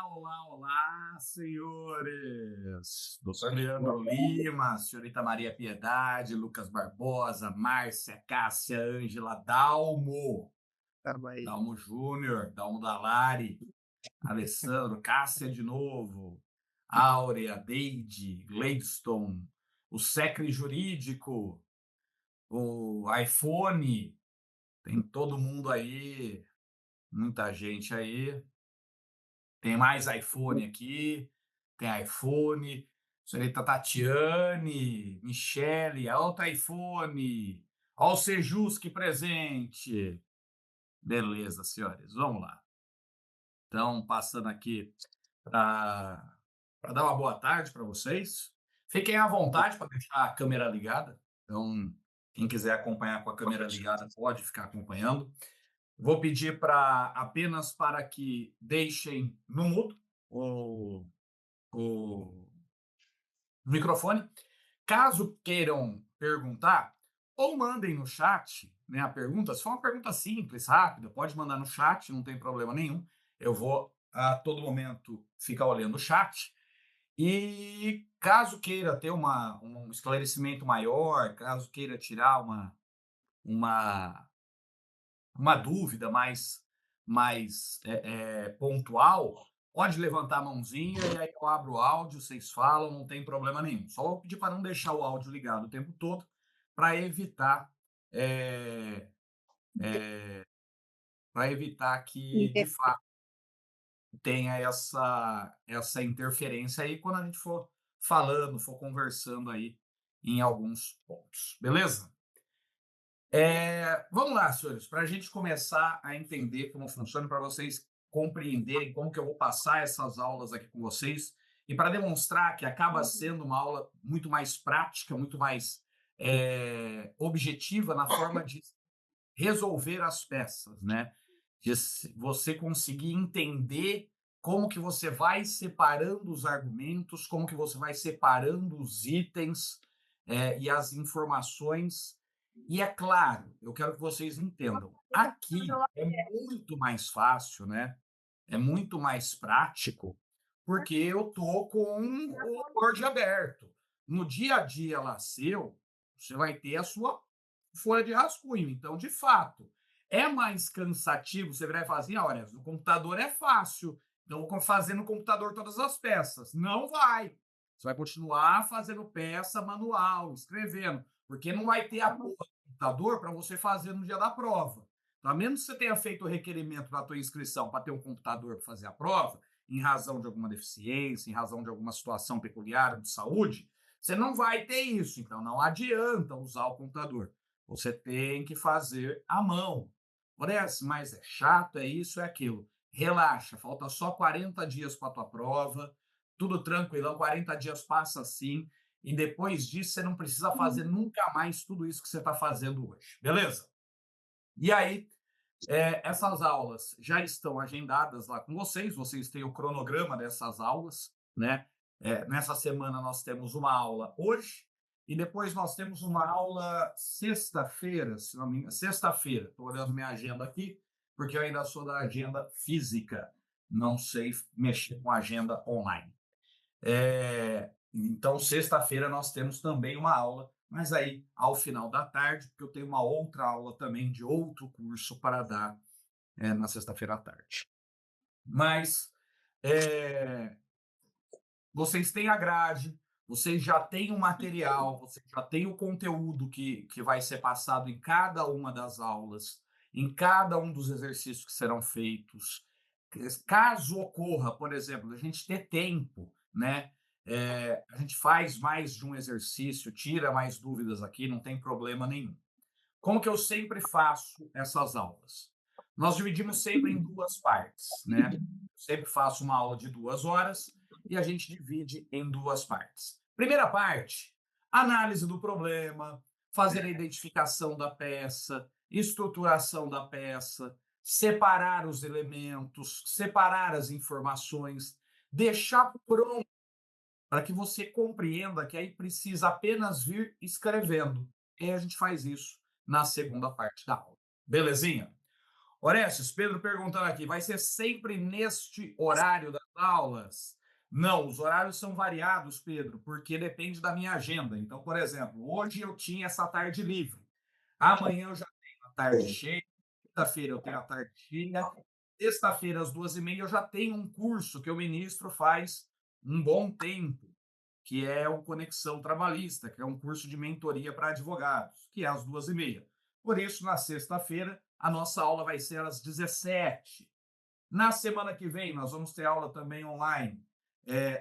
Olá, senhores! Doutor Leandro Lima, senhorita Maria Piedade, Lucas Barbosa, Márcia, Cássia, Ângela, Dalmo, Tamo aí. Dalmo Júnior, Dalmo Dalari, Alessandro, Cássia de novo, Áurea, Deide, Gladstone, o Secre Jurídico, o iPhone, tem todo mundo aí, muita gente aí. Tem mais iPhone aqui, tem iPhone, senhorita Tatiane, Michele, outro iPhone, ó o Sejusque presente. Beleza, senhores, vamos lá. Então, passando aqui para dar uma boa tarde para vocês. Fiquem à vontade para deixar a câmera ligada. Então, quem quiser acompanhar com a câmera ligada pode ficar acompanhando. Vou pedir apenas para que deixem no mudo o microfone. Caso queiram perguntar, ou mandem no chat, né, a pergunta. Se for uma pergunta simples, rápida, pode mandar no chat, não tem problema nenhum. Eu vou a todo momento ficar olhando o chat. E caso queira ter um esclarecimento maior, caso queira tirar uma, uma dúvida mais pontual, pode levantar a mãozinha e aí eu abro o áudio, vocês falam, não tem problema nenhum. Só vou pedir para não deixar o áudio ligado o tempo todo, para evitar, é, para evitar que, de fato, tenha essa interferência aí quando a gente for falando, for conversando aí em alguns pontos. Beleza? Vamos lá, senhores, para a gente começar a entender como funciona, para vocês compreenderem como que eu vou passar essas aulas aqui com vocês e para demonstrar que acaba sendo uma aula muito mais prática, muito mais objetiva na forma de resolver as peças, né? De você conseguir entender como que você vai separando os argumentos, como que você vai separando os itens e as informações. E é claro, eu quero que vocês entendam, aqui é muito mais fácil, né? É muito mais prático, porque eu tô com o Word aberto. No dia a dia lá seu, você vai ter a sua folha de rascunho. Então, de fato, é mais cansativo. Você vai fazer assim, olha, no computador é fácil, então vou fazer no computador todas as peças. Não vai. Você vai continuar fazendo peça manual, escrevendo, porque não vai ter a porra do computador para você fazer no dia da prova. Então, a menos que você tenha feito o requerimento da tua inscrição para ter um computador para fazer a prova, em razão de alguma deficiência, em razão de alguma situação peculiar de saúde, você não vai ter isso. Então, não adianta usar o computador. Você tem que fazer à mão. Parece, mas é chato, é isso, é aquilo. Relaxa, falta só 40 dias para a tua prova, tudo tranquilão, 40 dias passa assim, e depois disso você não precisa fazer nunca mais tudo isso que você está fazendo hoje, beleza? E aí, essas aulas já estão agendadas lá com vocês, vocês têm o cronograma dessas aulas, né? Nessa semana nós temos uma aula hoje, e depois nós temos uma aula sexta-feira, se não me engano, sexta-feira. Estou olhando minha agenda aqui, porque eu ainda sou da agenda física, não sei mexer com agenda online. Então, sexta-feira nós temos também uma aula, mas aí ao final da tarde, porque eu tenho uma outra aula também de outro curso para dar na sexta-feira à tarde. Mas vocês têm a grade, vocês já têm o material, vocês já têm o conteúdo que vai ser passado em cada uma das aulas, em cada um dos exercícios que serão feitos. Caso ocorra, por exemplo, a gente ter tempo, né? A gente faz mais de um exercício, tira mais dúvidas aqui, não tem problema nenhum. Como que eu sempre faço essas aulas? Nós dividimos sempre em duas partes, né? Eu sempre faço uma aula de 2 horas e a gente divide em duas partes. Primeira parte, análise do problema, fazer a identificação da peça, estruturação da peça, separar os elementos, separar as informações, deixar pronto para que você compreenda que aí precisa apenas vir escrevendo. E a gente faz isso na segunda parte da aula. Belezinha? Orestes, Pedro perguntando aqui, vai ser sempre neste horário das aulas? Não, os horários são variados, Pedro, porque depende da minha agenda. Então, por exemplo, hoje eu tinha essa tarde livre. Amanhã eu já tenho a tarde cheia. Quinta-feira eu tenho a tarde cheia. Sexta-feira, às 2h30, eu já tenho um curso que eu ministro faz um bom tempo, que é o Conexão Trabalhista, que é um curso de mentoria para advogados, que é às 2h30. Por isso, na sexta-feira, a nossa aula vai ser às 17h. Na semana que vem, nós vamos ter aula também online.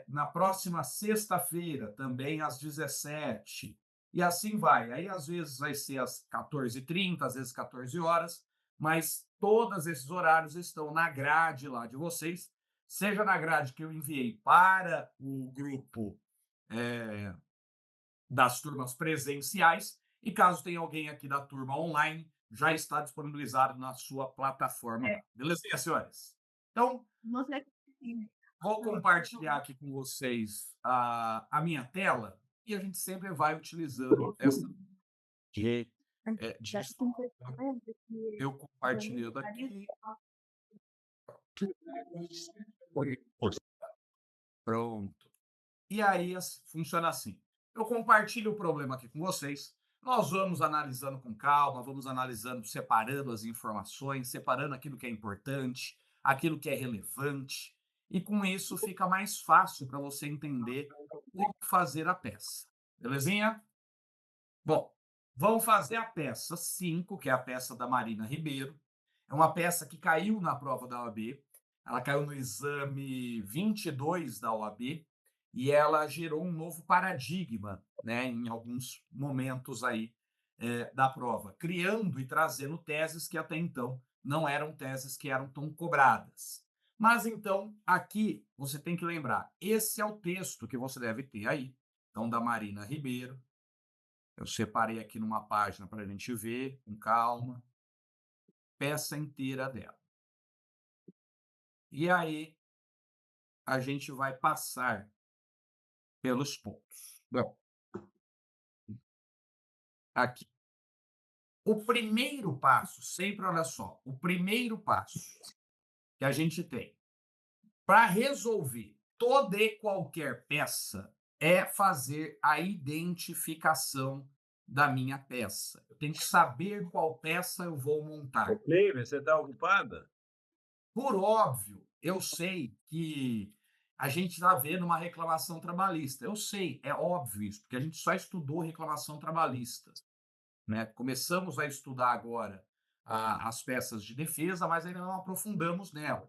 Na próxima sexta-feira, também às 17h. E assim vai. Aí, às vezes, vai ser às 14h30, às vezes 14 horas, mas todos esses horários estão na grade lá de vocês, seja na grade que eu enviei para o grupo das turmas presenciais, e caso tenha alguém aqui da turma online, já está disponibilizado na sua plataforma lá. Beleza, senhores? Então, Você vou compartilhar aqui com vocês a minha tela e a gente sempre vai utilizando essa de, de eu compartilhando aqui. Pronto. E aí funciona assim. Eu compartilho o problema aqui com vocês. Nós vamos analisando com calma, vamos analisando, separando as informações, separando aquilo que é importante, aquilo que é relevante. E com isso fica mais fácil para você entender como fazer a peça. Belezinha? Bom, vamos fazer a peça 5, que é a peça da Marina Ribeiro. É uma peça que caiu na prova da OAB. Ela caiu no exame 22 da OAB e ela gerou um novo paradigma, né, em alguns momentos aí da prova, criando e trazendo teses que até então não eram teses que eram tão cobradas. Mas então, aqui você tem que lembrar, esse é o texto que você deve ter aí. Então, da Marina Ribeiro, eu separei aqui numa página para a gente ver com calma, peça inteira dela. E aí a gente vai passar pelos pontos. Bom, aqui. O primeiro passo, sempre olha só, o primeiro passo que a gente tem para resolver toda e qualquer peça é fazer a identificação da minha peça. Eu tenho que saber qual peça eu vou montar. Ok, você está ocupada? Por óbvio, eu sei que a gente está vendo uma reclamação trabalhista. Eu sei, é óbvio isso, porque a gente só estudou reclamação trabalhista, né? Começamos a estudar agora as peças de defesa, mas ainda não aprofundamos nela.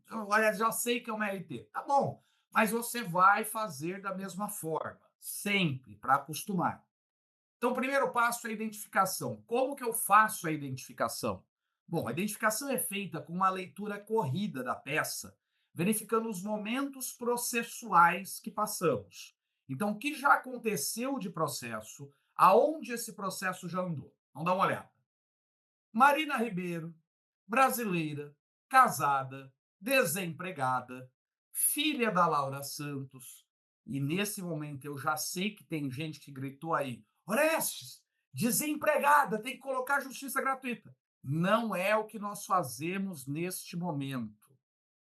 Então, olha, já sei que é uma RT. Tá bom, mas você vai fazer da mesma forma, sempre, para acostumar. Então, o primeiro passo é a identificação. Como que eu faço a identificação? Bom, a identificação é feita com uma leitura corrida da peça, verificando os momentos processuais que passamos. Então, o que já aconteceu de processo, aonde esse processo já andou. Vamos dar uma olhada. Marina Ribeiro, brasileira, casada, desempregada, filha da Laura Santos. E nesse momento eu já sei que tem gente que gritou aí: Orestes, desempregada, tem que colocar justiça gratuita. Não é o que nós fazemos neste momento.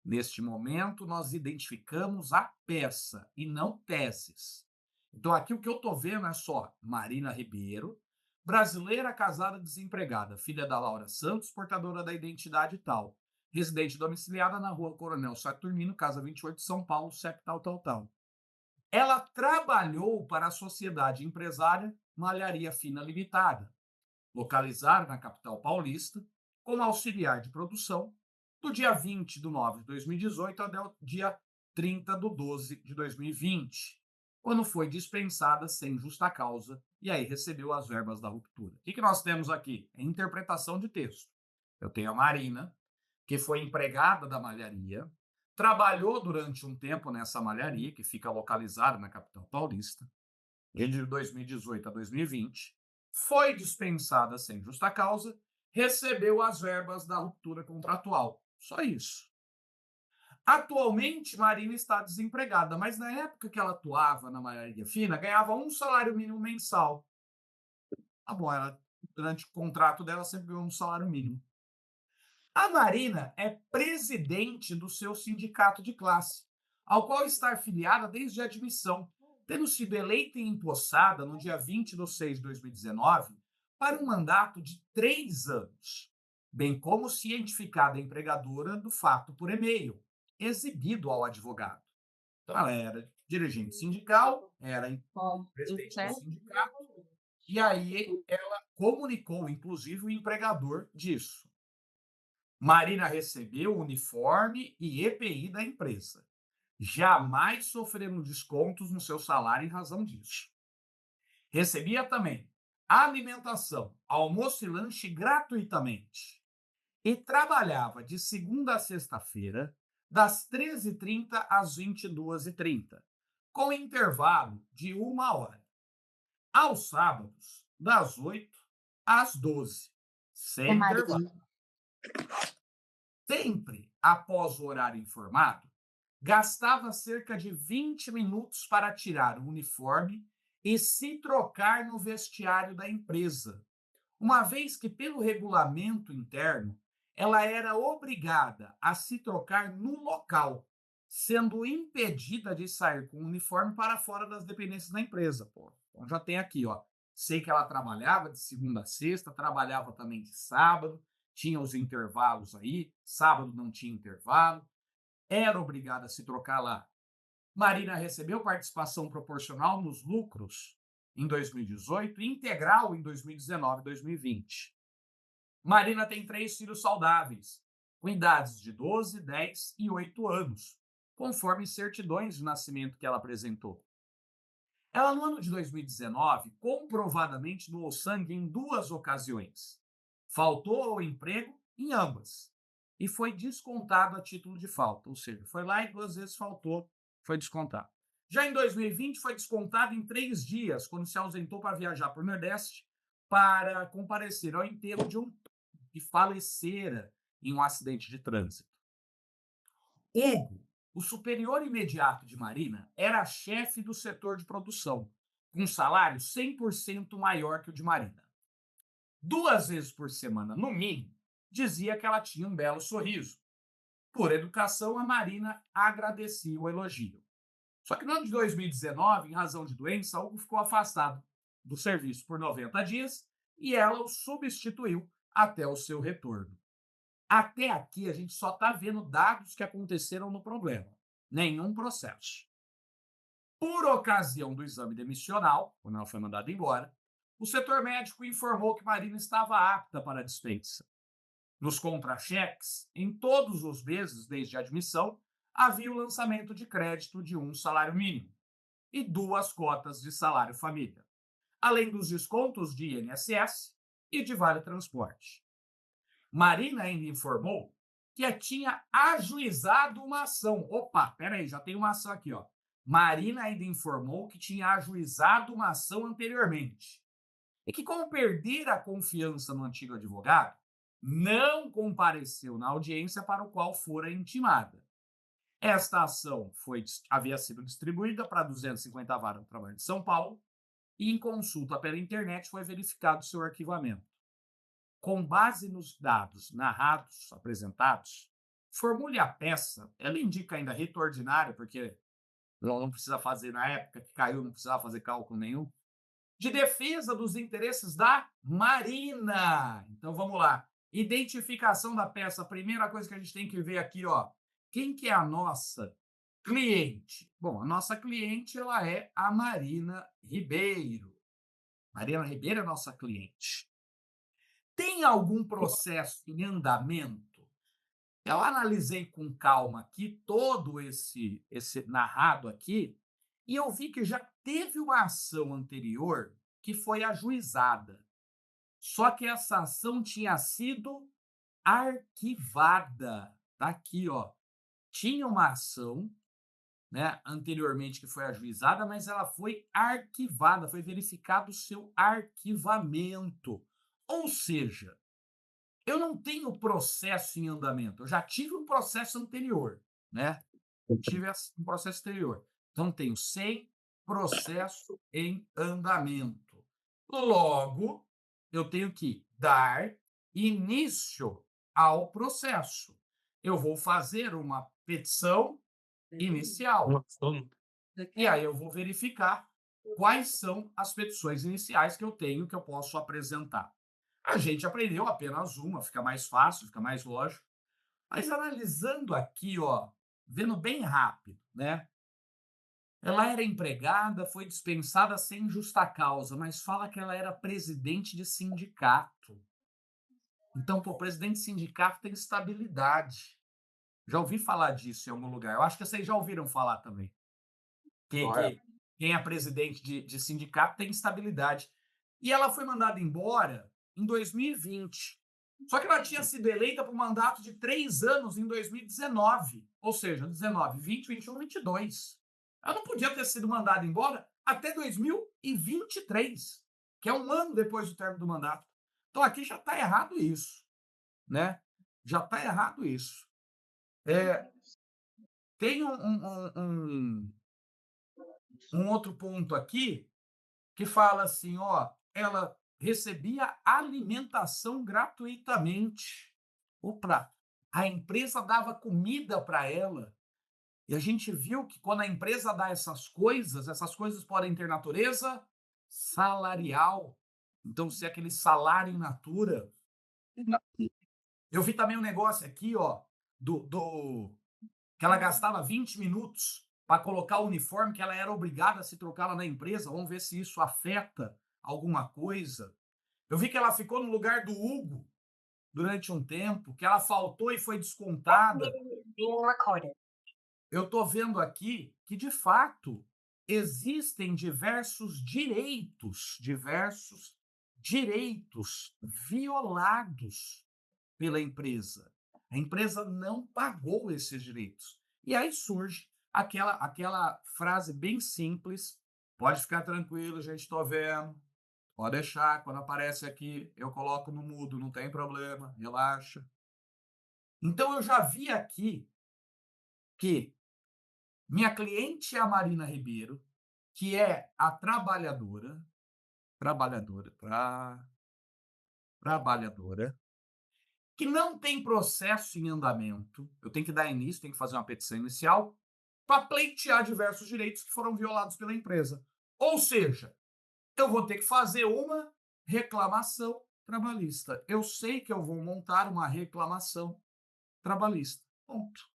Neste momento, nós identificamos a peça e não teses. Então, aqui o que eu estou vendo é só Marina Ribeiro, brasileira casada desempregada, filha da Laura Santos, portadora da identidade tal, residente domiciliada na rua Coronel Saturnino, casa 28, São Paulo, CEP tal, tal, tal. Ela trabalhou para a sociedade empresária Malharia Fina Limitada, localizada na capital paulista, como auxiliar de produção, do dia 20 de 9 de 2018 até o dia 30 de 12 de 2020, quando foi dispensada sem justa causa e aí recebeu as verbas da ruptura. O que nós temos aqui? É interpretação de texto. Eu tenho a Marina, que foi empregada da malharia, trabalhou durante um tempo nessa malharia, que fica localizada na capital paulista, de 2018 a 2020, foi dispensada sem justa causa, recebeu as verbas da ruptura contratual. Só isso. Atualmente, Marina está desempregada, mas na época que ela atuava na malharia fina, ganhava um salário mínimo mensal. Tá bom, ela, durante o contrato dela, sempre ganhou um salário mínimo. A Marina é presidente do seu sindicato de classe. ao qual está afiliada desde a admissão, tendo sido eleita e empossada no dia 20 de 6 de 2019 para um mandato de 3 anos, bem como cientificada a empregadora do fato por e-mail, exibido ao advogado. Então, ela era dirigente sindical, era presidente do sindicato, e aí ela comunicou, inclusive, o empregador disso. Marina recebeu o uniforme e EPI da empresa. Jamais sofrendo descontos no seu salário em razão disso. Recebia também alimentação, almoço e lanche gratuitamente. E trabalhava de segunda a sexta-feira, das 13h30 às 22h30, com intervalo de 1 hora. Aos sábados, das 8 às 12, É sem intervalo. Marina. Sempre após o horário informado, gastava cerca de 20 minutos para tirar o uniforme e se trocar no vestiário da empresa, uma vez que, pelo regulamento interno, ela era obrigada a se trocar no local, sendo impedida de sair com o uniforme para fora das dependências da empresa. Pô. Então já tem aqui, ó. Sei que ela trabalhava de segunda a sexta, trabalhava também de sábado, tinha os intervalos aí, sábado não tinha intervalo, era obrigada a se trocar lá. Marina recebeu participação proporcional nos lucros em 2018 e integral em 2019 e 2020. Marina tem 3 filhos saudáveis, com idades de 12, 10 e 8 anos, conforme certidões de nascimento que ela apresentou. Ela, no ano de 2019, comprovadamente doou sangue em 2 ocasiões. Faltou ao emprego em ambas. E foi descontado a título de falta, ou seja, foi lá e 2 vezes faltou, foi descontado. Já em 2020, foi descontado em 3 dias, quando se ausentou para viajar para o Nordeste para comparecer ao enterro de um que falecera em um acidente de trânsito. Hugo, o superior imediato de Marina, era chefe do setor de produção, com um salário 100% maior que o de Marina. 2 vezes por semana, no mínimo, dizia que ela tinha um belo sorriso. Por educação, a Marina agradecia o elogio. Só que no ano de 2019, em razão de doença, Hugo ficou afastado do serviço por 90 dias e ela o substituiu até o seu retorno. Até aqui, a gente só está vendo dados que aconteceram no problema, nenhum processo. Por ocasião do exame demissional, quando ela foi mandada embora, o setor médico informou que Marina estava apta para a dispensa. Nos contra-cheques, em todos os meses desde a admissão, havia o lançamento de crédito de um salário mínimo e 2 cotas de salário família, além dos descontos de INSS e de vale transporte. Marina ainda informou que tinha ajuizado uma ação. Opa, peraí, já tem uma ação aqui, ó. Marina ainda informou que tinha ajuizado uma ação anteriormente e que, como perder a confiança no antigo advogado, não compareceu na audiência para o qual fora intimada. Esta ação havia sido distribuída para a 250 Vara do Trabalho de São Paulo e, em consulta pela internet, foi verificado seu arquivamento. Com base nos dados narrados, apresentados, formule a peça. Ela indica ainda rito ordinário, porque não precisa fazer, na época que caiu, não precisava fazer cálculo nenhum, de defesa dos interesses da Marina. Então vamos lá. Identificação da peça. A primeira coisa que a gente tem que ver aqui, ó. Quem que é a nossa cliente? Bom, a nossa cliente, ela é a Marina Ribeiro. Marina Ribeiro é nossa cliente. Tem algum processo em andamento? Eu analisei com calma aqui todo esse narrado aqui e eu vi que já teve uma ação anterior que foi ajuizada. Só que essa ação tinha sido arquivada. Tá aqui, ó. Tinha uma ação, né, anteriormente que foi ajuizada, mas ela foi arquivada, foi verificado o seu arquivamento. Ou seja, eu não tenho processo em andamento, eu já tive um processo anterior, né? Tive um processo anterior. Então, tenho sem processo em andamento. Logo, eu tenho que dar início ao processo. Eu vou fazer uma petição inicial. E aí eu vou verificar quais são as petições iniciais que eu tenho, que eu posso apresentar. A gente aprendeu apenas uma, fica mais fácil, fica mais lógico. Mas analisando aqui, ó, vendo bem rápido, né? Ela era empregada, foi dispensada sem justa causa, mas fala que ela era presidente de sindicato. Então, pô, presidente de sindicato tem estabilidade. Já ouvi falar disso em algum lugar. Eu acho que vocês já ouviram falar também. Que, Correto. que quem é presidente de sindicato tem estabilidade. E ela foi mandada embora em 2020. Só que ela tinha sido eleita por um mandato de 3 anos em 2019. Ou seja, 19, 20, 21, 22. Ela não podia ter sido mandada embora até 2023, que é um ano depois do término do mandato. Então aqui já está errado isso, né? Já está errado isso. Tem um outro ponto aqui que fala assim, ó, ela recebia alimentação gratuitamente. Opa, a empresa dava comida para ela. E a gente viu que quando a empresa dá essas coisas podem ter natureza salarial. Então, se é aquele salário in natura. Eu vi também um negócio aqui, ó, que ela gastava 20 minutos para colocar o uniforme, que ela era obrigada a se trocar lá na empresa. Vamos ver se isso afeta alguma coisa. Eu vi que ela ficou no lugar do Hugo durante um tempo, que ela faltou e foi descontada. Eu estou vendo aqui que, de fato, existem diversos direitos violados pela empresa. A empresa não pagou esses direitos. E aí surge aquela frase bem simples: pode ficar tranquilo, gente, estou vendo. Pode deixar, quando aparece aqui, eu coloco no mudo, não tem problema, relaxa. Então eu já vi aqui que minha cliente é a Marina Ribeiro, que é a trabalhadora, que não tem processo em andamento. Eu tenho que dar início, tenho que fazer uma petição inicial para pleitear diversos direitos que foram violados pela empresa. Ou seja, eu vou ter que fazer uma reclamação trabalhista. Eu sei que eu vou montar uma reclamação trabalhista. Ponto.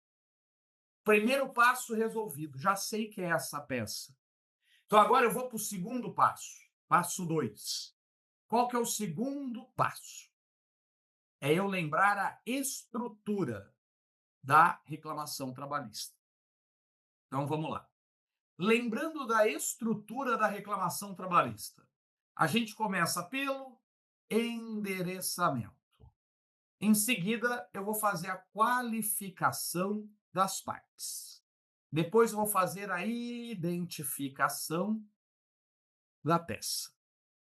Primeiro passo resolvido. Já sei que é essa peça. Então agora eu vou para o segundo passo. Passo 2. Qual que é o segundo passo? É eu lembrar a estrutura da reclamação trabalhista. Então vamos lá. Lembrando da estrutura da reclamação trabalhista, a gente começa pelo endereçamento. Em seguida, eu vou fazer a qualificação das partes. Depois, eu vou fazer a identificação da peça.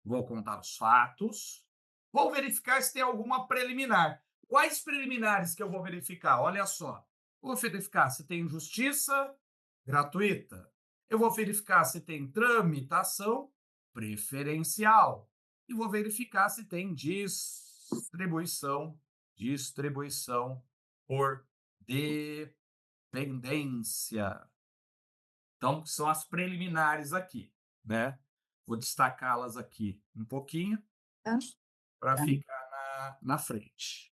Vou contar os fatos. Vou verificar se tem alguma preliminar. Quais preliminares que eu vou verificar? Olha só. Vou verificar se tem justiça gratuita. Eu vou verificar se tem tramitação preferencial. E vou verificar se tem distribuição por dependência. Então, são as preliminares aqui, né? Vou destacá-las aqui um pouquinho para ficar na frente.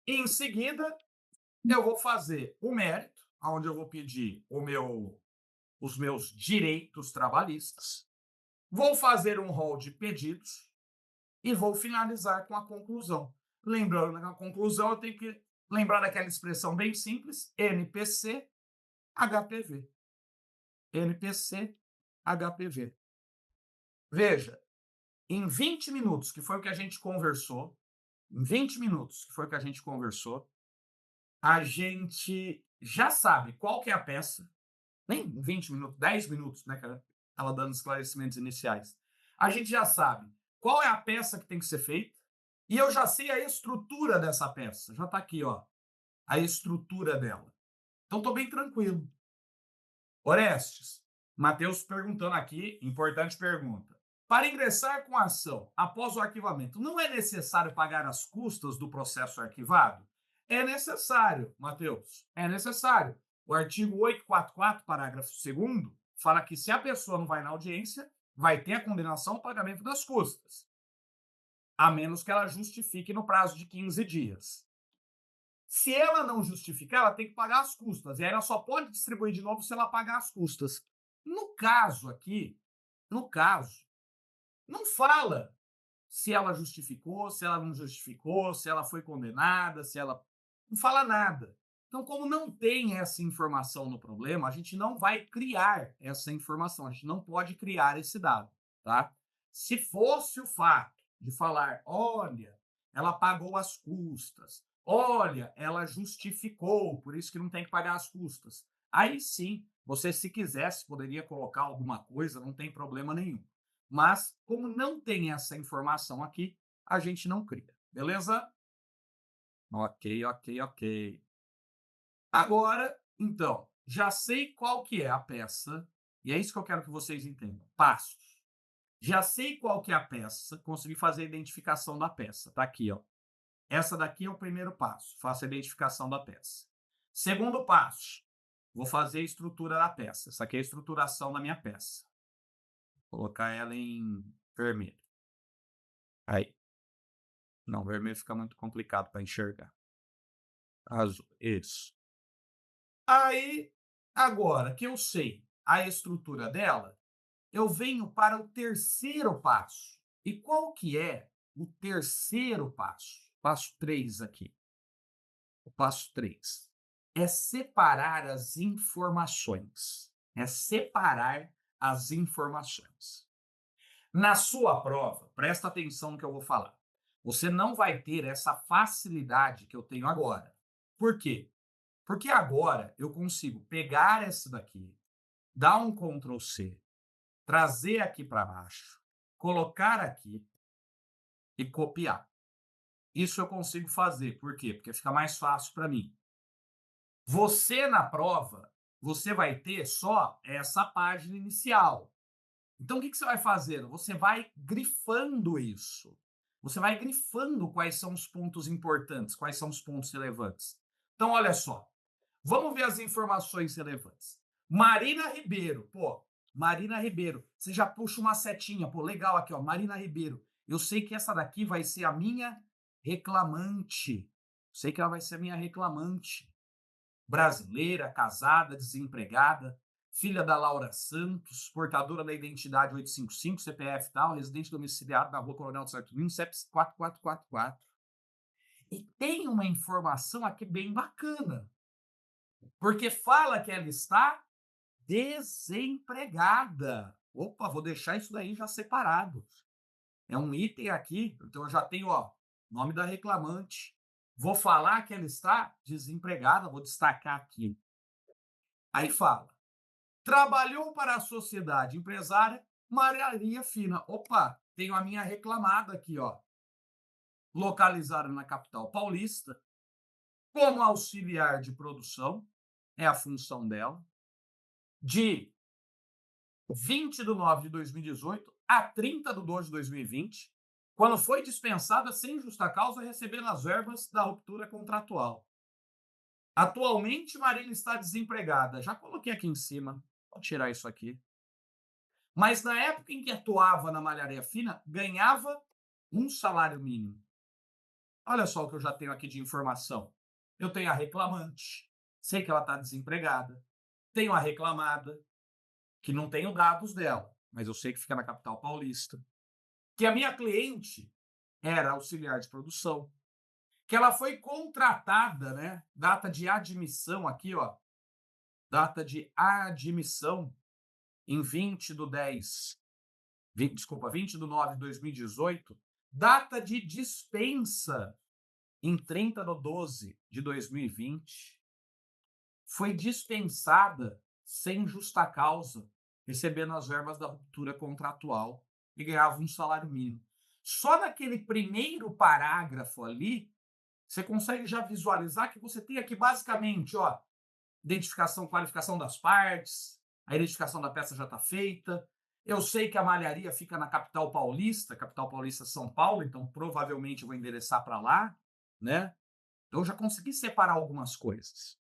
Em seguida, eu vou fazer o mérito, onde eu vou pedir os meus direitos trabalhistas, vou fazer um rol de pedidos e vou finalizar com a conclusão. Lembrando que na conclusão eu tenho que lembrar daquela expressão bem simples, NPC-HPV. NPC-HPV. Veja, em 20 minutos, que foi o que a gente conversou, a gente já sabe qual que é a peça, nem 20 minutos, 10 minutos, né, cara? Estava dando esclarecimentos iniciais. A gente já sabe qual é a peça que tem que ser feita e eu já sei a estrutura dessa peça. Já está aqui, ó, a estrutura dela. Então, estou bem tranquilo. Orestes, Matheus perguntando aqui, importante pergunta. Para ingressar com a ação após o arquivamento, não é necessário pagar as custas do processo arquivado? É necessário, Matheus, é necessário. O artigo 844, parágrafo 2º, fala que se a pessoa não vai na audiência, vai ter a condenação ao pagamento das custas, a menos que ela justifique no prazo de 15 dias. Se ela não justificar, ela tem que pagar as custas. E aí ela só pode distribuir de novo se ela pagar as custas. No caso aqui, no caso, não fala se ela justificou, se ela não justificou, se ela foi condenada, se ela. Não fala nada. Então, como não tem essa informação no problema, a gente não vai criar essa informação, a gente não pode criar esse dado, tá? Se fosse o fato de falar, olha, ela pagou as custas, olha, ela justificou, por isso que não tem que pagar as custas. Aí sim, você, se quisesse, poderia colocar alguma coisa, não tem problema nenhum. Mas, como não tem essa informação aqui, a gente não cria, beleza? Ok, ok, ok. Agora, então, já sei qual que é a peça, e é isso que eu quero que vocês entendam. Passos. Já sei qual que é a peça, consegui fazer a identificação da peça. Tá aqui, ó. Essa daqui é o primeiro passo, faço a identificação da peça. Segundo passo, vou fazer a estrutura da peça. Essa aqui é a estruturação da minha peça. Vou colocar ela em vermelho. Aí. Não, vermelho fica muito complicado para enxergar. Azul, isso. Aí, agora que eu sei a estrutura dela, eu venho para o terceiro passo. E qual que é o terceiro passo? Passo 3 aqui. O passo 3 é separar as informações. É separar as informações. Na sua prova, presta atenção no que eu vou falar. Você não vai ter essa facilidade que eu tenho agora. Por quê? Porque agora eu consigo pegar essa daqui, dar um Ctrl C, trazer aqui para baixo, colocar aqui e copiar. Isso eu consigo fazer. Por quê? Porque fica mais fácil para mim. Você, na prova, você vai ter só essa página inicial. Então, o que você vai fazendo? Você vai grifando isso. Você vai grifando quais são os pontos importantes, quais são os pontos relevantes. Então, olha só. Vamos ver as informações relevantes. Marina Ribeiro. Pô, Marina Ribeiro. Você já puxa uma setinha. Pô, legal aqui, ó. Marina Ribeiro. Eu sei que essa daqui vai ser a minha reclamante. Sei que ela vai ser a minha reclamante. Brasileira, casada, desempregada, filha da Laura Santos, portadora da identidade 855, CPF tal, residente domiciliado na rua Coronel de Sartumino, CEP 4444. E tem uma informação aqui bem bacana, porque fala que ela está desempregada. Opa, vou deixar isso daí já separado. É um item aqui, então eu já tenho, ó, nome da reclamante. Vou falar que ela está desempregada, vou destacar aqui. Aí fala, trabalhou para a sociedade empresária Maria Fina. Opa, tenho a minha reclamada aqui, ó. Localizada na capital paulista, como auxiliar de produção, é a função dela, de 20/9/2018 a 30/2/2020, quando foi dispensada sem justa causa, recebendo as verbas da ruptura contratual. Atualmente, Marina está desempregada. Já coloquei aqui em cima. Vou tirar isso aqui. Mas na época em que atuava na malharia fina, ganhava um salário mínimo. Olha só o que eu já tenho aqui de informação. Eu tenho a reclamante, sei que ela está desempregada. Tenho a reclamada, que não tenho dados dela, mas eu sei que fica na capital paulista. Que a minha cliente era auxiliar de produção. Que ela foi contratada, né? Data de admissão aqui, ó. Data de admissão em 20/10. 20/9/2018. Data de dispensa em 30/12/2020. Foi dispensada sem justa causa, recebendo as verbas da ruptura contratual e ganhava um salário mínimo. Só naquele primeiro parágrafo ali, você consegue já visualizar que você tem aqui basicamente, ó, identificação, qualificação das partes, a identificação da peça já está feita. Eu sei que a malharia fica na capital paulista São Paulo, então provavelmente eu vou endereçar para lá, né? Então eu já consegui separar algumas coisas.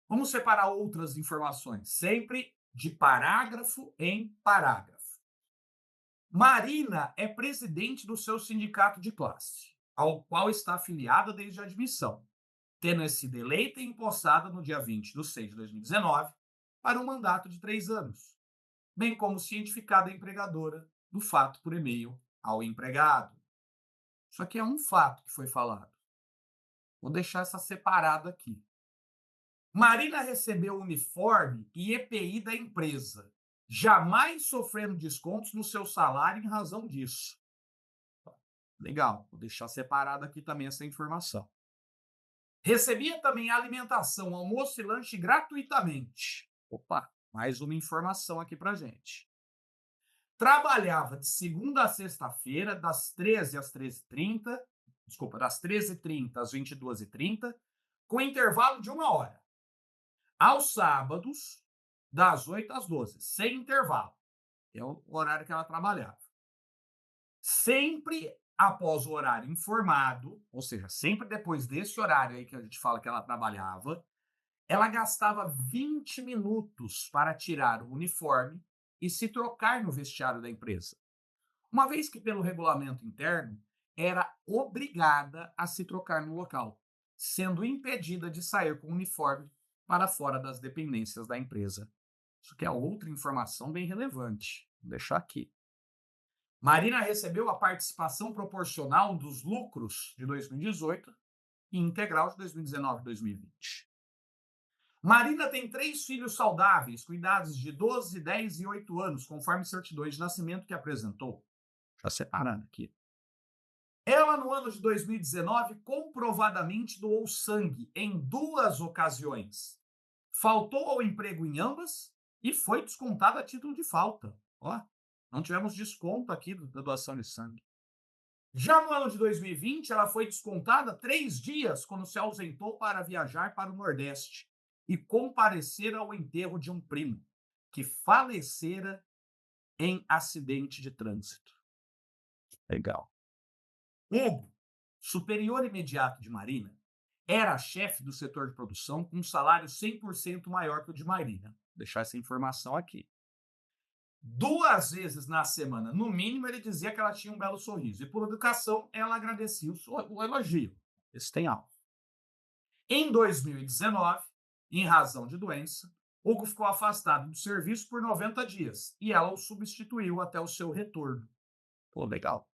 Vamos separar outras informações, sempre de parágrafo em parágrafo. Marina é presidente do seu sindicato de classe, ao qual está afiliada desde a admissão, tendo sido eleita e empossada no dia 20/6/2019 para um mandato de 3 anos, bem como cientificada a empregadora do fato por e-mail ao empregado. Isso aqui é um fato que foi falado. Vou deixar essa separada aqui. Marina recebeu o uniforme e EPI da empresa, jamais sofrendo descontos no seu salário em razão disso. Legal, vou deixar separado aqui também essa informação. Recebia também alimentação, almoço e lanche gratuitamente. Opa, mais uma informação aqui pra gente. Trabalhava de segunda a sexta-feira, das 13 às 13h30, desculpa, das 13h30 às 22h30, com intervalo de 1 hora. Aos sábados, das 8 às 12, sem intervalo. É o horário que ela trabalhava. Sempre após o horário informado, ou seja, sempre depois desse horário aí que a gente fala que ela trabalhava, ela gastava 20 minutos para tirar o uniforme e se trocar no vestiário da empresa. Uma vez que, pelo regulamento interno, era obrigada a se trocar no local, sendo impedida de sair com o uniforme para fora das dependências da empresa. Isso aqui é outra informação bem relevante. Vou deixar aqui. Marina recebeu a participação proporcional dos lucros de 2018 e integral de 2019 e 2020. Marina tem 3 filhos saudáveis, com idades de 12, 10 e 8 anos, conforme certidões de nascimento que apresentou. Já separando aqui. Ela, no ano de 2019, comprovadamente doou sangue em 2 ocasiões. Faltou ao emprego em ambas e foi descontada a título de falta. Ó, não tivemos desconto aqui da doação de sangue. Já no ano de 2020, ela foi descontada 3 dias quando se ausentou para viajar para o Nordeste e comparecer ao enterro de um primo que falecera em acidente de trânsito. Legal. Hugo, superior imediato de Marina, era chefe do setor de produção com um salário 100% maior que o de Marina. Vou deixar essa informação aqui. 2 vezes na semana, no mínimo, ele dizia que ela tinha um belo sorriso. E, por educação, ela agradecia o elogio. Esse tem algo. Em 2019, em razão de doença, Hugo ficou afastado do serviço por 90 dias e ela o substituiu até o seu retorno. Pô, legal.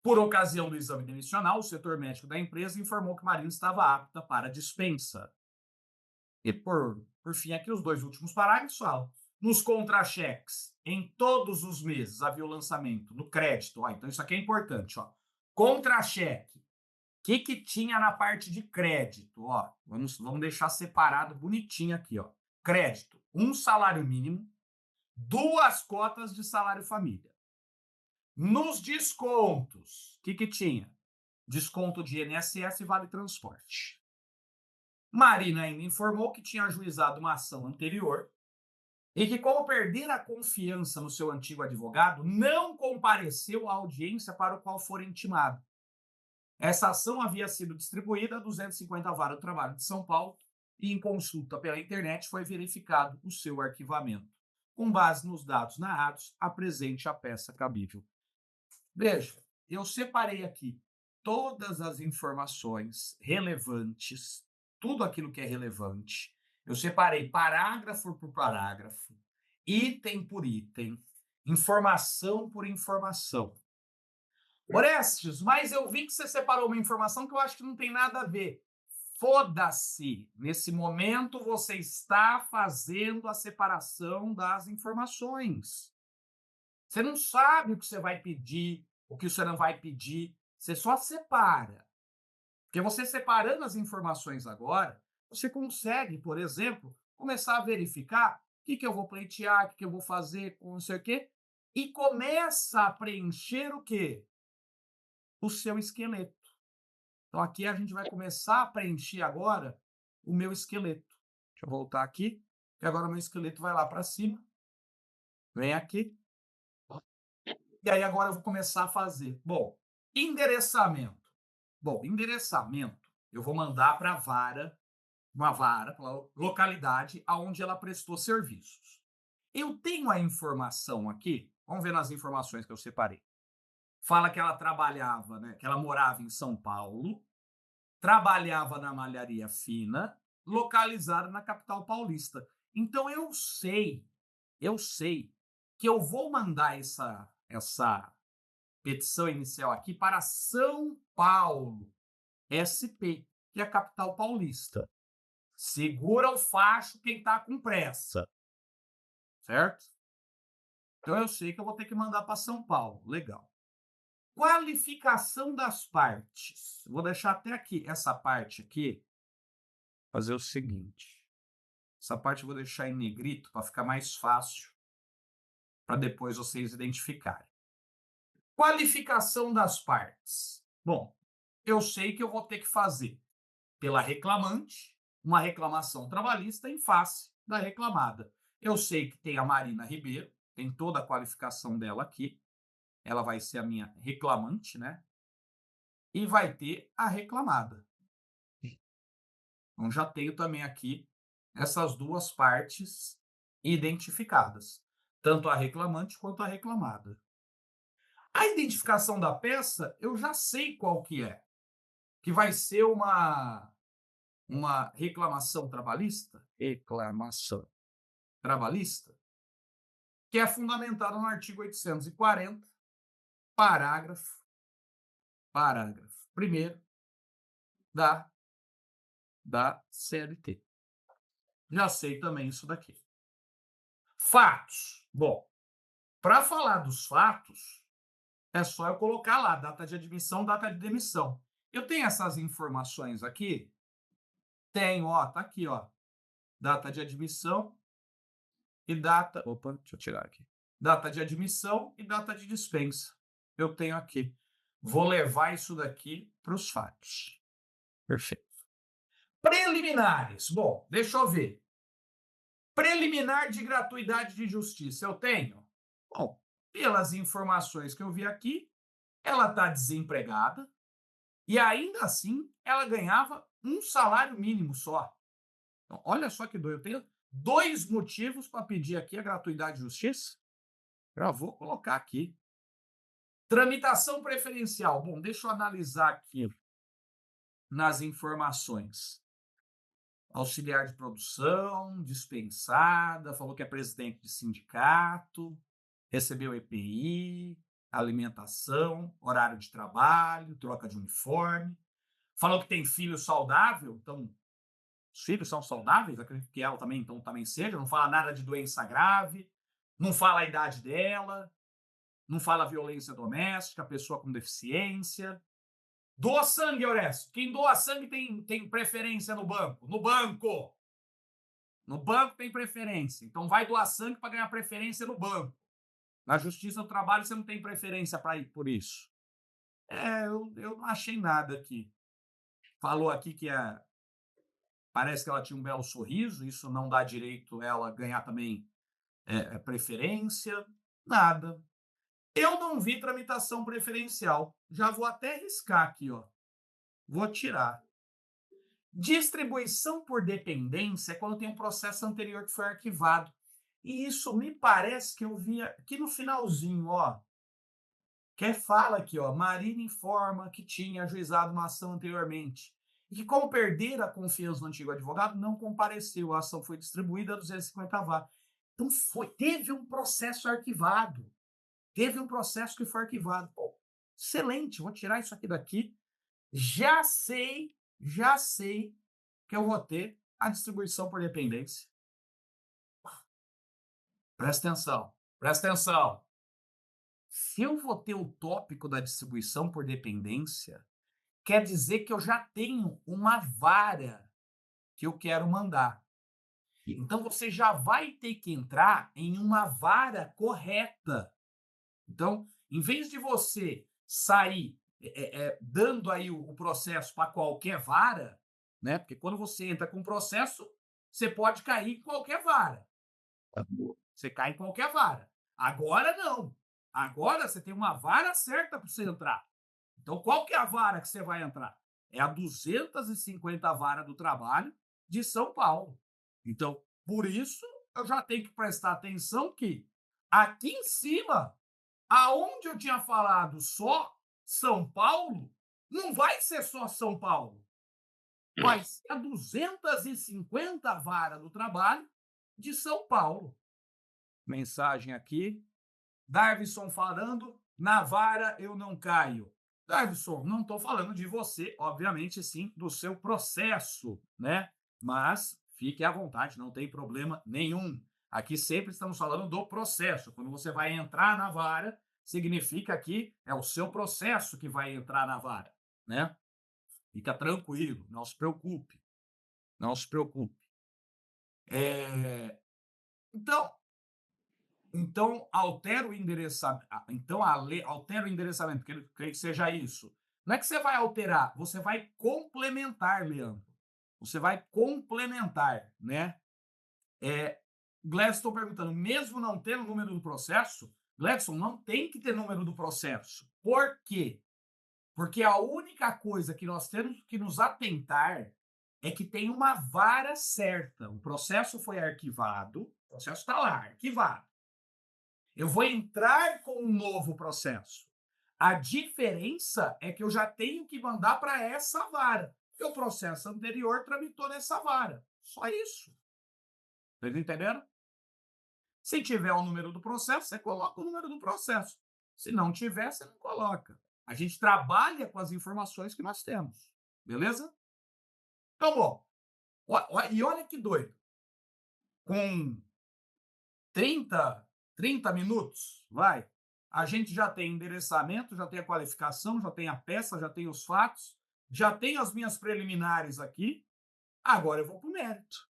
Por ocasião do exame demissional, o setor médico da empresa informou que Marina estava apta para dispensa. E, por fim, aqui os 2 últimos parágrafos falam. Nos contra-cheques, em todos os meses, havia o lançamento no crédito. Ó, então, isso aqui é importante. Ó. Contra-cheque. O que tinha na parte de crédito? Ó, vamos deixar separado bonitinho aqui. Ó. Crédito, um salário mínimo, 2 cotas de salário família. Nos descontos, o que tinha? Desconto de INSS e vale transporte. Marina ainda informou que tinha ajuizado uma ação anterior e que, como perder a confiança no seu antigo advogado, não compareceu à audiência para o qual for intimado. Essa ação havia sido distribuída a 250 Vara do Trabalho de São Paulo e, em consulta pela internet, foi verificado o seu arquivamento. Com base nos dados narrados, apresente a peça cabível. Veja, eu separei aqui todas as informações relevantes, tudo aquilo que é relevante. Eu separei parágrafo por parágrafo, item por item, informação por informação. Orestes, mas eu vi que você separou uma informação que eu acho que não tem nada a ver. Foda-se! Nesse momento você está fazendo a separação das informações. Você não sabe o que você vai pedir, o que você não vai pedir. Você só separa. Porque você separando as informações agora, você consegue, por exemplo, começar a verificar o que eu vou pleitear, o que eu vou fazer, com não sei o quê, e começa a preencher o quê? O seu esqueleto. Então, aqui a gente vai começar a preencher agora o meu esqueleto. Deixa eu voltar aqui, que agora o meu esqueleto vai lá para cima. Vem aqui. E aí agora eu vou começar a fazer. Bom, endereçamento. Bom, endereçamento eu vou mandar para a vara uma vara, pela localidade aonde ela prestou serviços. Eu tenho a informação aqui, vamos ver nas informações que eu separei. Fala que ela trabalhava, né, que ela morava em São Paulo, trabalhava na malharia fina, localizada na capital paulista. Então eu sei que eu vou mandar essa petição inicial aqui para São Paulo, SP, que é a capital paulista. Segura o facho quem está com pressa, certo? Então eu sei que eu vou ter que mandar para São Paulo. Legal. Qualificação das partes. Vou deixar até aqui, essa parte aqui, fazer o seguinte. Essa parte eu vou deixar em negrito para ficar mais fácil para depois vocês identificarem. Qualificação das partes. Bom, eu sei que eu vou ter que fazer pela reclamante uma reclamação trabalhista em face da reclamada. Eu sei que tem a Marina Ribeiro, tem toda a qualificação dela aqui. Ela vai ser a minha reclamante, né? E vai ter a reclamada. Então já tenho também aqui essas duas partes identificadas, tanto a reclamante quanto a reclamada. A identificação da peça, eu já sei qual que vai ser uma reclamação trabalhista, que é fundamentada no artigo 840, parágrafo 1º da CLT. Já sei também isso daqui. Fatos. Bom, para falar dos fatos, é só eu colocar lá data de admissão, data de demissão. Eu tenho essas informações aqui? Tenho, ó, tá aqui, ó. Data de admissão e data. Opa, deixa eu tirar aqui. Data de admissão e data de dispensa. Eu tenho aqui. Vou levar isso daqui para os fatos. Perfeito. Preliminares. Bom, deixa eu ver. Preliminar de gratuidade de justiça, eu tenho? Bom, pelas informações que eu vi aqui, ela está desempregada e ainda assim ela ganhava um salário mínimo só. Então, olha só que doido. Eu tenho 2 motivos para pedir aqui a gratuidade de justiça. Já vou colocar aqui. Tramitação preferencial. Bom, deixa eu analisar aqui nas informações. Auxiliar de produção, dispensada, falou que é presidente de sindicato, recebeu EPI, alimentação, horário de trabalho, troca de uniforme. Falou que tem filho saudável, então os filhos são saudáveis, acredito que ela também, então também seja, não fala nada de doença grave, não fala a idade dela, não fala violência doméstica, pessoa com deficiência. Doa sangue, Orestes. Quem doa sangue tem preferência no banco. No banco! No banco tem preferência. Então vai doar sangue para ganhar preferência no banco. Na Justiça do Trabalho você não tem preferência para ir por isso. Eu não achei nada aqui. Falou aqui que parece que ela tinha um belo sorriso, isso não dá direito a ela ganhar também preferência. Nada. Eu não vi tramitação preferencial. Já vou até riscar aqui, ó. Vou tirar. Distribuição por dependência é quando tem um processo anterior que foi arquivado. E isso me parece que eu vi aqui no finalzinho, ó. Que fala aqui, ó. Marina informa que tinha ajuizado uma ação anteriormente e que, como perder a confiança no antigo advogado, não compareceu. A ação foi distribuída a 250 varas. Então, teve um processo arquivado. Teve um processo que foi arquivado. Pô, excelente, vou tirar isso aqui daqui. Já sei que eu vou ter a distribuição por dependência. Presta atenção, presta atenção. Se eu vou ter o tópico da distribuição por dependência, quer dizer que eu já tenho uma vara que eu quero mandar. Então, você já vai ter que entrar em uma vara correta. Então, em vez de você sair dando aí o processo para qualquer vara, né? Porque quando você entra com processo, você pode cair em qualquer vara. Você cai em qualquer vara. Agora não. Agora você tem uma vara certa para você entrar. Então, qual que é a vara que você vai entrar? É a 250 vara do trabalho, de São Paulo. Então, por isso, eu já tenho que prestar atenção que aqui em cima, aonde eu tinha falado só São Paulo, não vai ser só São Paulo. Vai ser a 250 vara do trabalho de São Paulo. Mensagem aqui. Darvison falando, na vara eu não caio. Darvison, não estou falando de você, obviamente, sim, do seu processo, né? Mas fique à vontade, não tem problema nenhum. Aqui sempre estamos falando do processo. Quando você vai entrar na vara, significa que é o seu processo que vai entrar na vara, né? Fica tranquilo, não se preocupe, não se preocupe. Então, altera o endereçamento. Então, a lei altera o endereçamento, que ele creio que seja isso. Não é que você vai alterar, você vai complementar, Leandro. Você vai complementar, né? Gladstone perguntando, mesmo não tendo o número do processo, Gladstone não tem que ter número do processo. Por quê? Porque a única coisa que nós temos que nos atentar é que tem uma vara certa. O processo foi arquivado, o processo está lá, arquivado. Eu vou entrar com um novo processo. A diferença é que eu já tenho que mandar para essa vara, porque o processo anterior tramitou nessa vara. Só isso. Vocês entenderam? Se tiver o número do processo, você coloca o número do processo. Se não tiver, você não coloca. A gente trabalha com as informações que nós temos. Beleza? Então, bom. E olha que doido. Com 30 minutos, vai. A gente já tem endereçamento, já tem a qualificação, já tem a peça, já tem os fatos, já tem as minhas preliminares aqui. Agora eu vou para o mérito.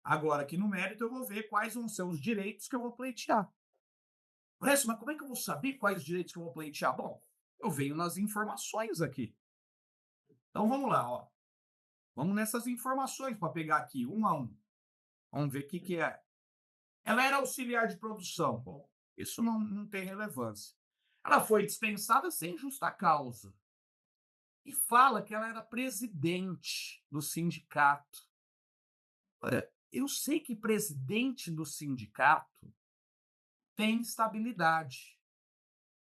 Agora, aqui no mérito, eu vou ver quais vão ser os direitos que eu vou pleitear. Mas como é que eu vou saber quais direitos que eu vou pleitear? Bom, eu venho nas informações aqui. Então, vamos lá, ó. Vamos nessas informações para pegar aqui, um a um. Vamos ver o que é. Ela era auxiliar de produção. Bom, isso não tem relevância. Ela foi dispensada sem justa causa. E fala que ela era presidente do sindicato. Olha, eu sei que presidente do sindicato tem estabilidade.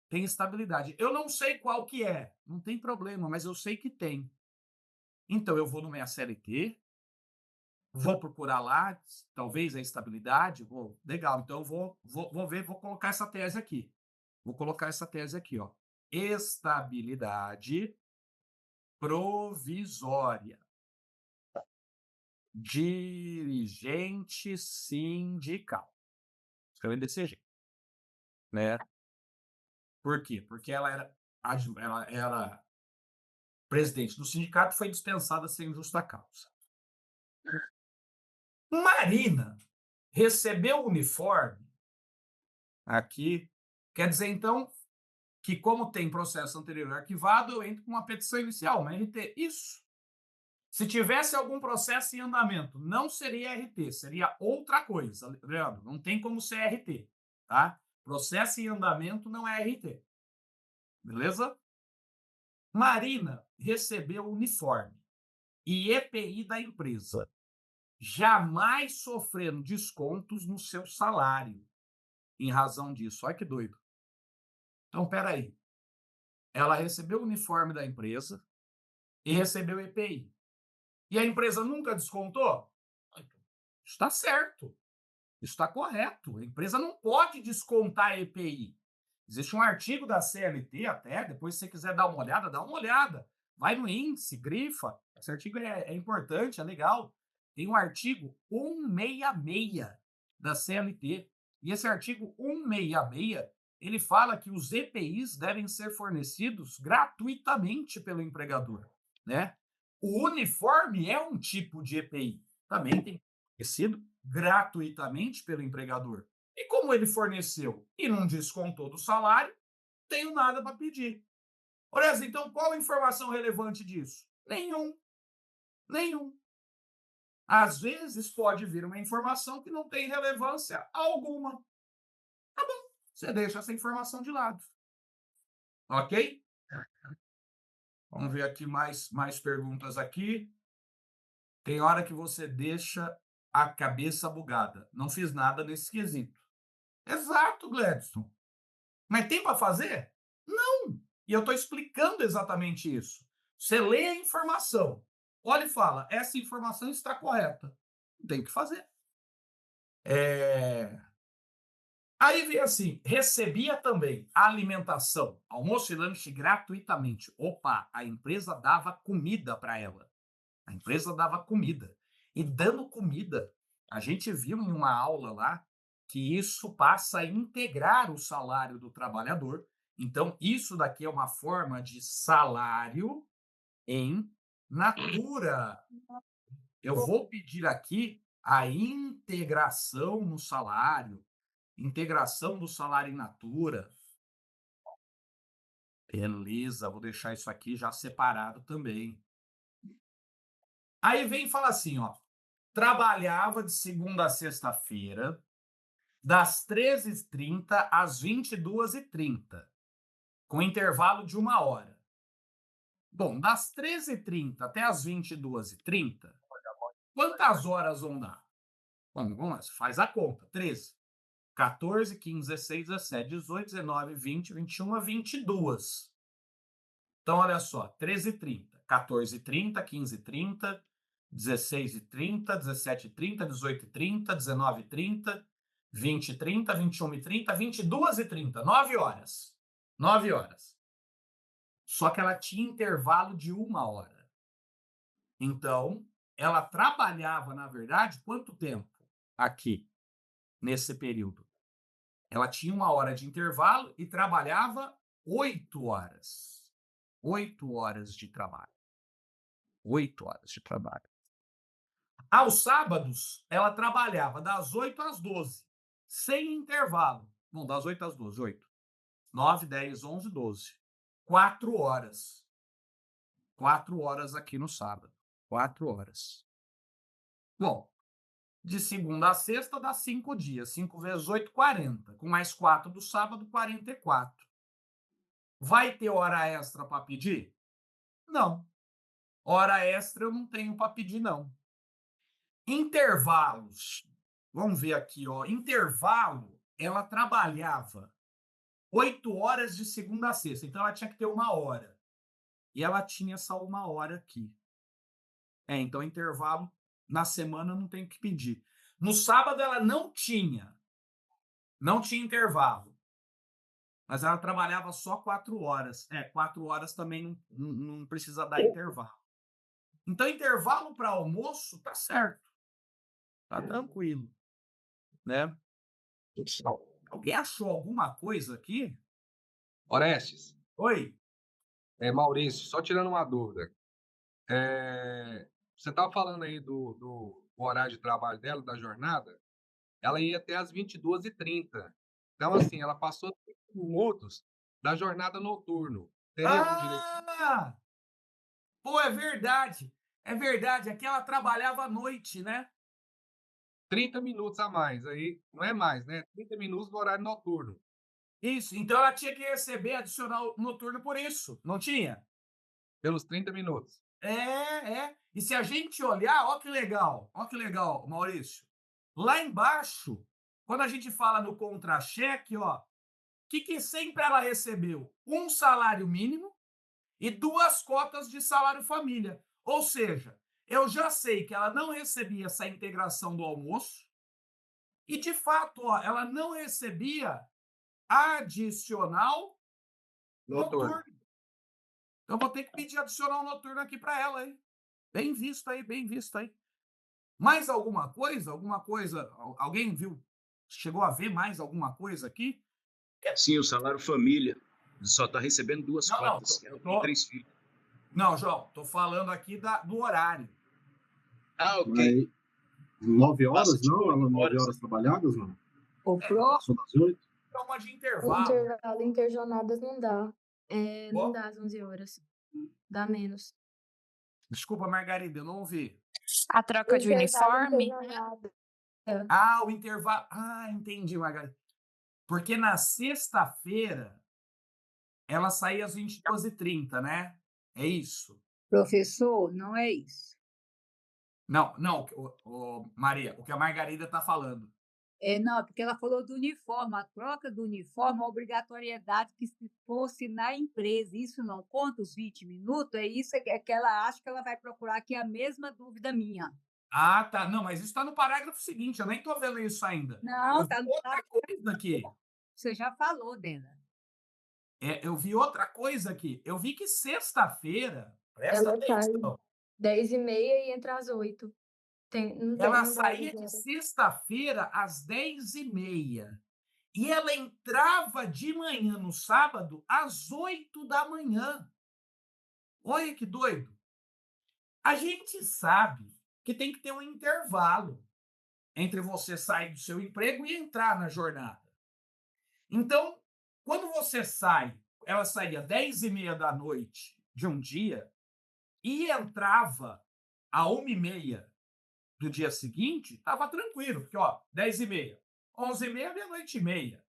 Tem estabilidade. Eu não sei qual que é, não tem problema, mas eu sei que tem. Então, eu vou no minha CLT, vou procurar lá, talvez a estabilidade, legal, então eu vou ver, vou colocar essa tese aqui. Vou colocar essa tese aqui, ó. Estabilidade provisória. Dirigente sindical. Escrevendo desse jeito, né? Por quê? Porque ela era presidente do sindicato e foi dispensada sem justa causa. Marina recebeu o uniforme aqui. Quer dizer, então, que como tem processo anterior arquivado, eu entro com uma petição inicial, uma RT. Isso. Se tivesse algum processo em andamento, não seria RT, seria outra coisa, Leandro. Não tem como ser RT, tá? Processo em andamento não é RT. Beleza? Marina recebeu o uniforme e EPI da empresa, jamais sofrendo descontos no seu salário em razão disso. Olha que doido. Então, peraí. Ela recebeu o uniforme da empresa e recebeu EPI. E a empresa nunca descontou? Está certo. Está correto. A empresa não pode descontar EPI. Existe um artigo da CLT até, depois se você quiser dar uma olhada, dá uma olhada. Vai no índice, grifa. Esse artigo é importante, é legal. Tem um artigo 166 da CLT. E esse artigo 166, ele fala que os EPIs devem ser fornecidos gratuitamente pelo empregador, né? O uniforme é um tipo de EPI. Também tem que ser fornecido gratuitamente pelo empregador. E como ele forneceu e não descontou do salário, não tenho nada para pedir. Olha, então qual a informação relevante disso? Nenhum. Nenhum. Às vezes pode vir uma informação que não tem relevância alguma. Tá bom, você deixa essa informação de lado. Ok? Vamos ver aqui mais perguntas aqui. Tem hora que você deixa a cabeça bugada. Não fiz nada nesse quesito. Exato, Gladson. Mas tem para fazer? Não. E eu estou explicando exatamente isso. Você lê a informação, olha e fala: essa informação está correta. Tem que fazer. Aí vem assim: recebia também alimentação, almoço e lanche gratuitamente. Opa, a empresa dava comida para ela. A empresa dava comida. E dando comida, a gente viu em uma aula lá que isso passa a integrar o salário do trabalhador. Então, isso daqui é uma forma de salário em natura. Eu vou pedir aqui a integração no salário, integração do salário in natura. Beleza, vou deixar isso aqui já separado também. Aí vem e fala assim, ó: trabalhava de segunda a sexta-feira, das 13h30 às 22h30, com intervalo de 1 hora. Bom, das 13h30 até as 22h30, quantas horas vão dar? Vamos lá, faz a conta. 13, 14, 15, 16, 17, 18, 19, 20, 21, 22. Então, olha só, 13h30, 14h30, 15h30, 16h30, 17h30, 18h30, 19h30, 20h30, 21h30, 22h30, 9 horas. 9 horas. Só que ela tinha intervalo de 1 hora. Então, ela trabalhava, na verdade, quanto tempo aqui, nesse período? Ela tinha 1 hora de intervalo e trabalhava 8 horas. 8 horas de trabalho. 8 horas de trabalho. Aos sábados, ela trabalhava das 8 às 12, sem intervalo. Bom, das 8 às 12, 8. 9, 10, 11, 12. 4 horas. 4 horas aqui no sábado. 4 horas. Bom, de segunda a sexta dá 5 dias. 5 vezes 8, 40. Com mais 4 do sábado, 44. Vai ter hora extra para pedir? Não. Hora extra eu não tenho para pedir, não. Intervalos. Vamos ver aqui, ó. Intervalo, ela trabalhava 8 horas de segunda a sexta. Então, ela tinha que ter 1 hora. E ela tinha essa 1 hora aqui. Então, intervalo na semana não tem que pedir. No sábado, ela não tinha. Não tinha intervalo. Mas ela trabalhava só 4 horas. 4 horas também não precisa dar intervalo. Então, intervalo para almoço tá certo. Tá tranquilo. Né? Alguém achou alguma coisa aqui? Orestes, Oi? Maurício, só tirando uma dúvida. Você estava falando aí do horário de trabalho dela, da jornada, ela ia até às 22h30. Então, assim, ela passou 5 minutos da jornada noturno. Teria algum direito? Ah! Pô, é verdade. É verdade. Aqui ela trabalhava à noite, né? 30 minutos a mais, aí não é mais, né? 30 minutos do horário noturno. Isso. Então ela tinha que receber adicional noturno por isso, não tinha? Pelos 30 minutos. É. E se a gente olhar, ó que legal, Maurício. Lá embaixo, quando a gente fala no contra-cheque, ó, o que sempre ela recebeu? Um salário mínimo e 2 cotas de salário família. Ou seja, eu já sei que ela não recebia essa integração do almoço e, de fato, ó, ela não recebia adicional Noturno. noturno. Então, vou ter que pedir adicional noturno aqui para ela, hein? Bem visto aí, bem visto aí. Mais alguma coisa? Alguma coisa? Alguém viu? Chegou a ver mais alguma coisa aqui? Sim, o salário família. Só está recebendo 2 Não. cotas. Ela tem 3 filhos. Não, João, tô falando aqui do horário. Ah, ok. Aí, 9 Passa horas, de não? 8 Ela 9 horas. horas trabalhadas, não? O Pro, Passou das 8? É uma de o intervalo. intervalo interjornadas não dá. Não Ó, dá às 11 horas. Dá menos. desculpa, Margarida, eu não ouvi. A troca de uniforme? Interjornada. Ah, o intervalo. Ah, entendi, Margarida. Porque na sexta-feira ela saía às 22h30, né? É isso. Professor, não é isso. Não, não, Maria, o que a Margarida está falando. Não, porque ela falou do uniforme, a troca do uniforme, a obrigatoriedade que se fosse na empresa, isso não conta os 20 minutos? É isso que ela acha que ela vai procurar aqui, a mesma dúvida minha. Ah, tá. Não, mas isso está no parágrafo seguinte, eu nem estou vendo isso ainda. Não, Eu vi tá no outra coisa aqui. você já falou dela. Eu vi outra coisa aqui. Eu vi que sexta-feira, presta Ela sai atenção, 10h30 e entra às 8h. ela Não dá saía as de horas. sexta-feira às 10h30 e ela entrava de manhã no sábado às 8h. Olha que doido. A gente sabe que tem que ter um intervalo entre você sair do seu emprego e entrar na jornada. Então, quando você sai, ela saía 10h30 da noite de um dia e entrava a 1h30 do dia seguinte, estava tranquilo, porque, ó, 10h30, 11h30, meia-noite e meia.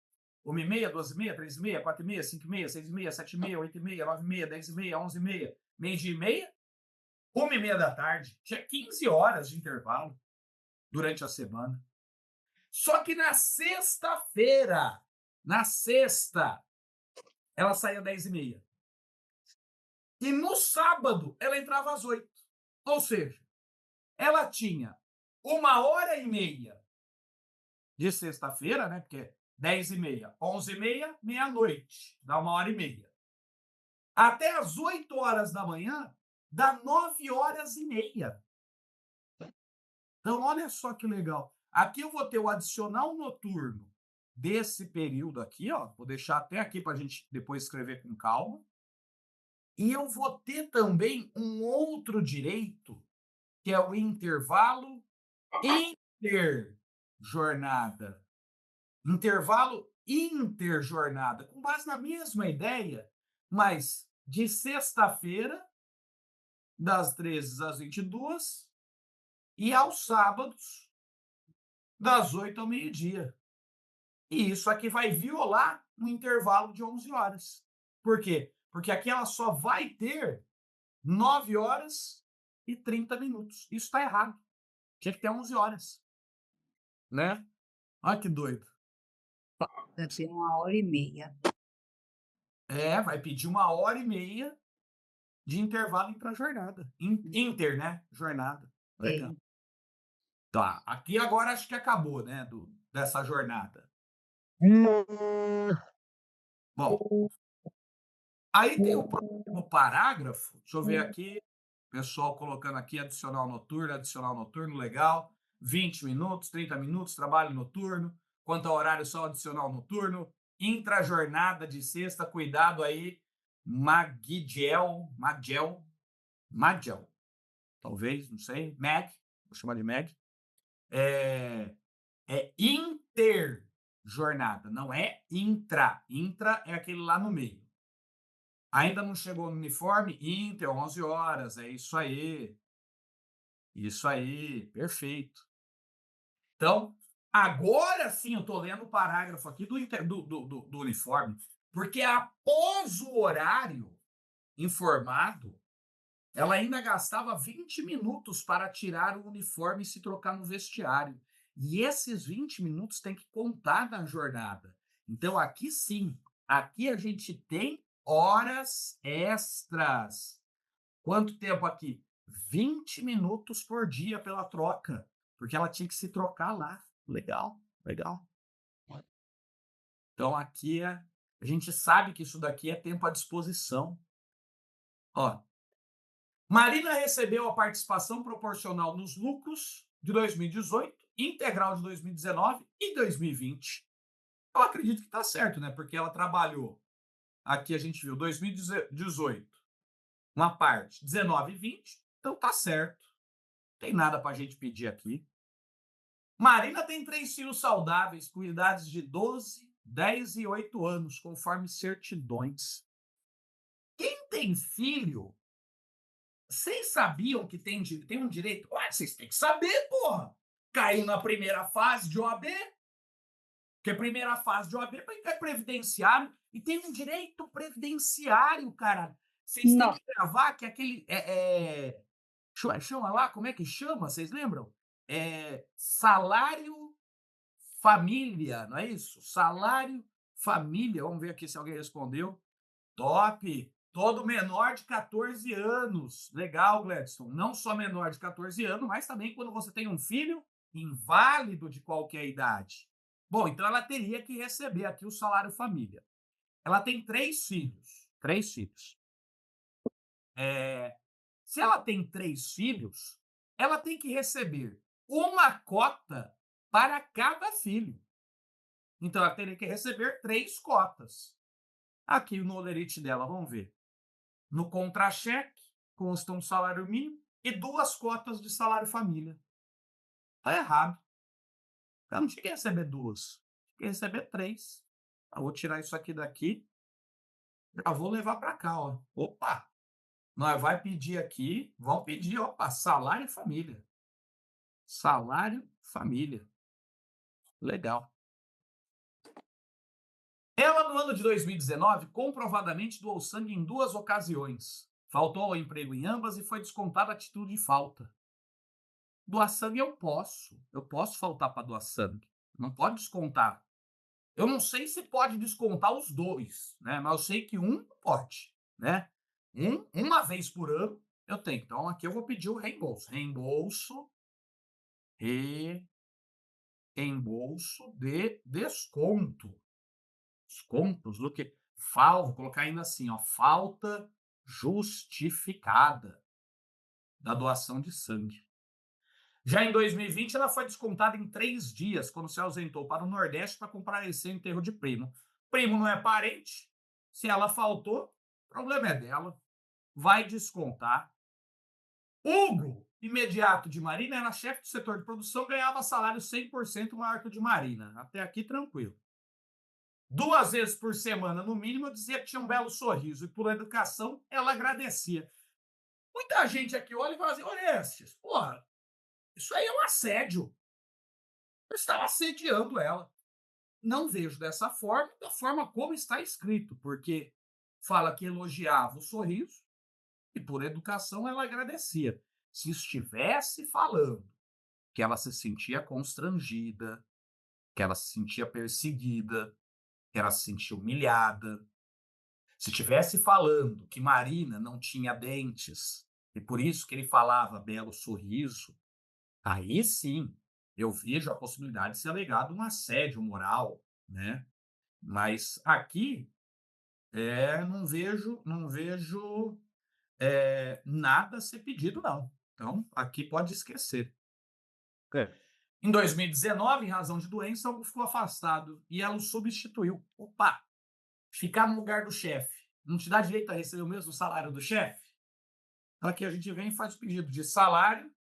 1h30, 12h30, 3h30, 4h30, 5h30, 6h30, 7h30, 8h30, 9h30, 10h30, 11h30, meio-dia e meia, 1h30 da tarde. Tinha 15 horas de intervalo durante a semana. Só que na sexta, ela saía 10h30. E no sábado, ela entrava às 8h. Ou seja, ela tinha 1h30 de sexta-feira, né? Porque 10h30, 11h30, meia-noite, dá 1h30. Até às 8h dá 9h30. Então, olha só que legal. Aqui eu vou ter o adicional noturno desse período aqui, ó. Vou deixar até aqui para a gente depois escrever com calma. E eu vou ter também um outro direito, que é o intervalo interjornada. Intervalo interjornada, com base na mesma ideia, mas de sexta-feira, das 13 às 22, e aos sábados, das 8 ao meio-dia. E isso aqui vai violar um intervalo de 11 horas. Por quê? Porque aqui ela só vai ter 9h30. Isso está errado. Tinha que ter 11 horas. Né? Olha que doido. Deve ser 1h30. Vai pedir 1h30 de intervalo entre a jornada. Inter, né? Jornada. Legal. Tá, aqui agora acho que acabou, né? Dessa jornada. Bom, aí tem o próximo parágrafo. Deixa eu ver aqui. Pessoal colocando aqui adicional noturno, legal. 20 minutos, 30 minutos, trabalho noturno. Quanto ao horário, só adicional noturno. Intrajornada de sexta, cuidado aí. Magel. Talvez, não sei. Vou chamar de Mag. É interjornada, não é intra. Intra é aquele lá no meio. Ainda não chegou no uniforme? Inter, 11 horas, é isso aí. Isso aí, perfeito. Então, agora sim eu estou lendo o parágrafo aqui do uniforme, porque após o horário informado, ela ainda gastava 20 minutos para tirar o uniforme e se trocar no vestiário. E esses 20 minutos tem que contar na jornada. Então, aqui sim, aqui a gente tem horas extras. Quanto tempo aqui? 20 minutos por dia pela troca, porque ela tinha que se trocar lá. Legal. Então, aqui a gente sabe que isso daqui é tempo à disposição. Ó, Marina recebeu a participação proporcional nos lucros de 2018, integral de 2019 e 2020. Eu acredito que está certo, né? Porque ela trabalhou, aqui a gente viu, 2018, uma parte, 19 e 20, então tá certo. Não tem nada para a gente pedir aqui. Marina tem 3 filhos saudáveis, com idades de 12, 10 e 8 anos, conforme certidões. Quem tem filho, vocês sabiam que tem um direito? Vocês têm que saber, porra! Caiu na primeira fase de OAB, porque a primeira fase de OAB é previdenciário, e tem um direito previdenciário, cara. Vocês têm que gravar que aquele Chama lá, como é que chama? Vocês lembram? Salário família, não é isso? Salário família. Vamos ver aqui se alguém respondeu. Top! Todo menor de 14 anos. Legal, Gladson. Não só menor de 14 anos, mas também quando você tem um filho inválido de qualquer idade. Bom, então ela teria que receber aqui o salário família. Ela tem 3 filhos. 3 filhos. Se ela tem 3 filhos, ela tem que receber uma cota para cada filho. Então, ela teria que receber 3 cotas. Aqui no olerite dela, vamos ver. No contra-cheque, consta um salário mínimo e 2 cotas de salário família. Está errado. Ela não tinha que receber 2. Tinha que receber 3. Eu vou tirar isso aqui daqui. Já vou levar para cá, ó. Opa! Nós vai pedir aqui, vamos pedir, opa, salário família. Salário família. Legal. Ela, no ano de 2019, comprovadamente doou sangue em 2 ocasiões. Faltou ao emprego em ambas e foi descontada a título de falta. Doar sangue eu posso. Eu posso faltar para doar sangue. Não pode descontar. Eu não sei se pode descontar os 2, né? Mas eu sei que um pode, né? Uma vez por ano eu tenho. Então, aqui eu vou pedir o reembolso. Reembolso de desconto. Descontos do que? Vou colocar ainda assim, ó, falta justificada da doação de sangue. Já em 2020, ela foi descontada em 3 dias, quando se ausentou para o Nordeste para comparecer em enterro de primo. Primo não é parente. Se ela faltou, o problema é dela. Vai descontar. Hugo, imediato de Marina, era chefe do setor de produção, ganhava salário 100% maior que o de Marina. Até aqui, tranquilo. 2 vezes por semana, no mínimo, eu dizia que tinha um belo sorriso. E por educação, ela agradecia. Muita gente aqui olha e fala assim, Orestes, porra, isso aí é um assédio. Eu estava assediando ela. Não vejo dessa forma, da forma como está escrito, porque fala que elogiava o sorriso e por educação ela agradecia. Se estivesse falando que ela se sentia constrangida, que ela se sentia perseguida, que ela se sentia humilhada, se estivesse falando que Marina não tinha dentes e por isso que ele falava belo sorriso, aí sim eu vejo a possibilidade de ser alegado um assédio moral, né? Mas aqui não vejo nada a ser pedido, não. Então, aqui pode esquecer. Em 2019, em razão de doença, Hugo ficou afastado e ela o substituiu. Opa! Ficar no lugar do chefe não te dá direito a receber o mesmo salário do chefe? Então, aqui a gente vem e faz o pedido de salário,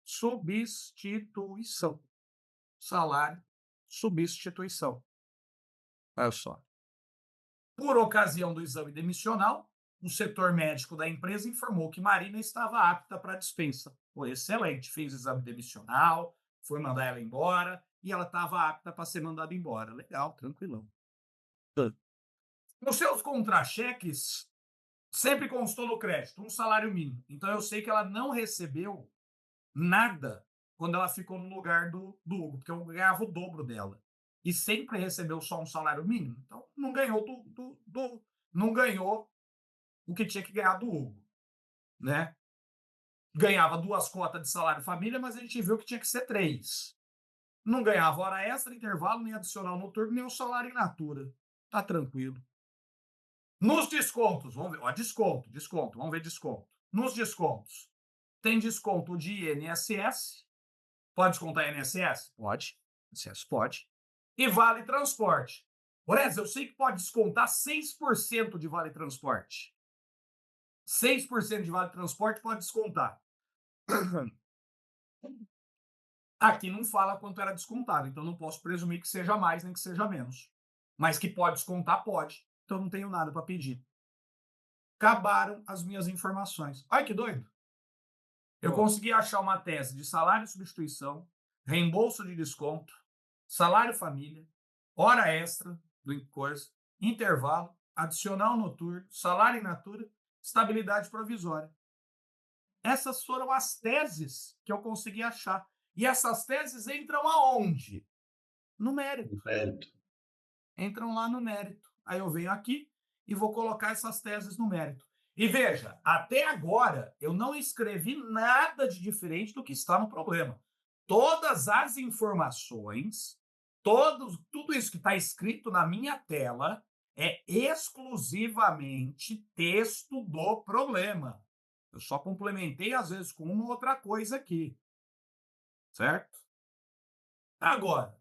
substituição. Salário, substituição. Olha só. Por ocasião do exame demissional, o setor médico da empresa informou que Marina estava apta para dispensa. Foi excelente, fez o exame demissional, foi mandar ela embora e ela estava apta para ser mandada embora. Legal, tranquilão. Nos seus contra-cheques, sempre constou no crédito um salário mínimo. Então, eu sei que ela não recebeu nada quando ela ficou no lugar do Hugo, porque eu ganhava o dobro dela. E sempre recebeu só um salário mínimo. Então, não ganhou não ganhou o que tinha que ganhar do Hugo, né? Ganhava 2 cotas de salário família, mas a gente viu que tinha que ser 3. Não ganhava hora extra, intervalo, nem adicional noturno, nem o salário in natura. Tá tranquilo. Nos descontos, vamos ver, ó, desconto, vamos ver desconto. Nos descontos, tem desconto de INSS, pode descontar INSS? Pode, INSS pode. E vale transporte. Orez, eu sei que pode descontar 6% de vale transporte. 6% de vale transporte pode descontar. Aqui não fala quanto era descontado, então não posso presumir que seja mais nem que seja menos. Mas que pode descontar, pode. Então não tenho nada para pedir. Acabaram as minhas informações. Ai, que doido. Eu consegui achar uma tese de salário de substituição, reembolso de desconto, salário família, hora extra do coisa, intervalo, adicional noturno, salário in natura, estabilidade provisória. Essas foram as teses que eu consegui achar. E essas teses entram aonde? No mérito. Mérito. Entram lá no mérito. Aí eu venho aqui e vou colocar essas teses no mérito. E veja, até agora eu não escrevi nada de diferente do que está no problema. Todas as informações, tudo isso que está escrito na minha tela é exclusivamente texto do problema. Eu só complementei, às vezes, com uma outra coisa aqui. Certo? Agora,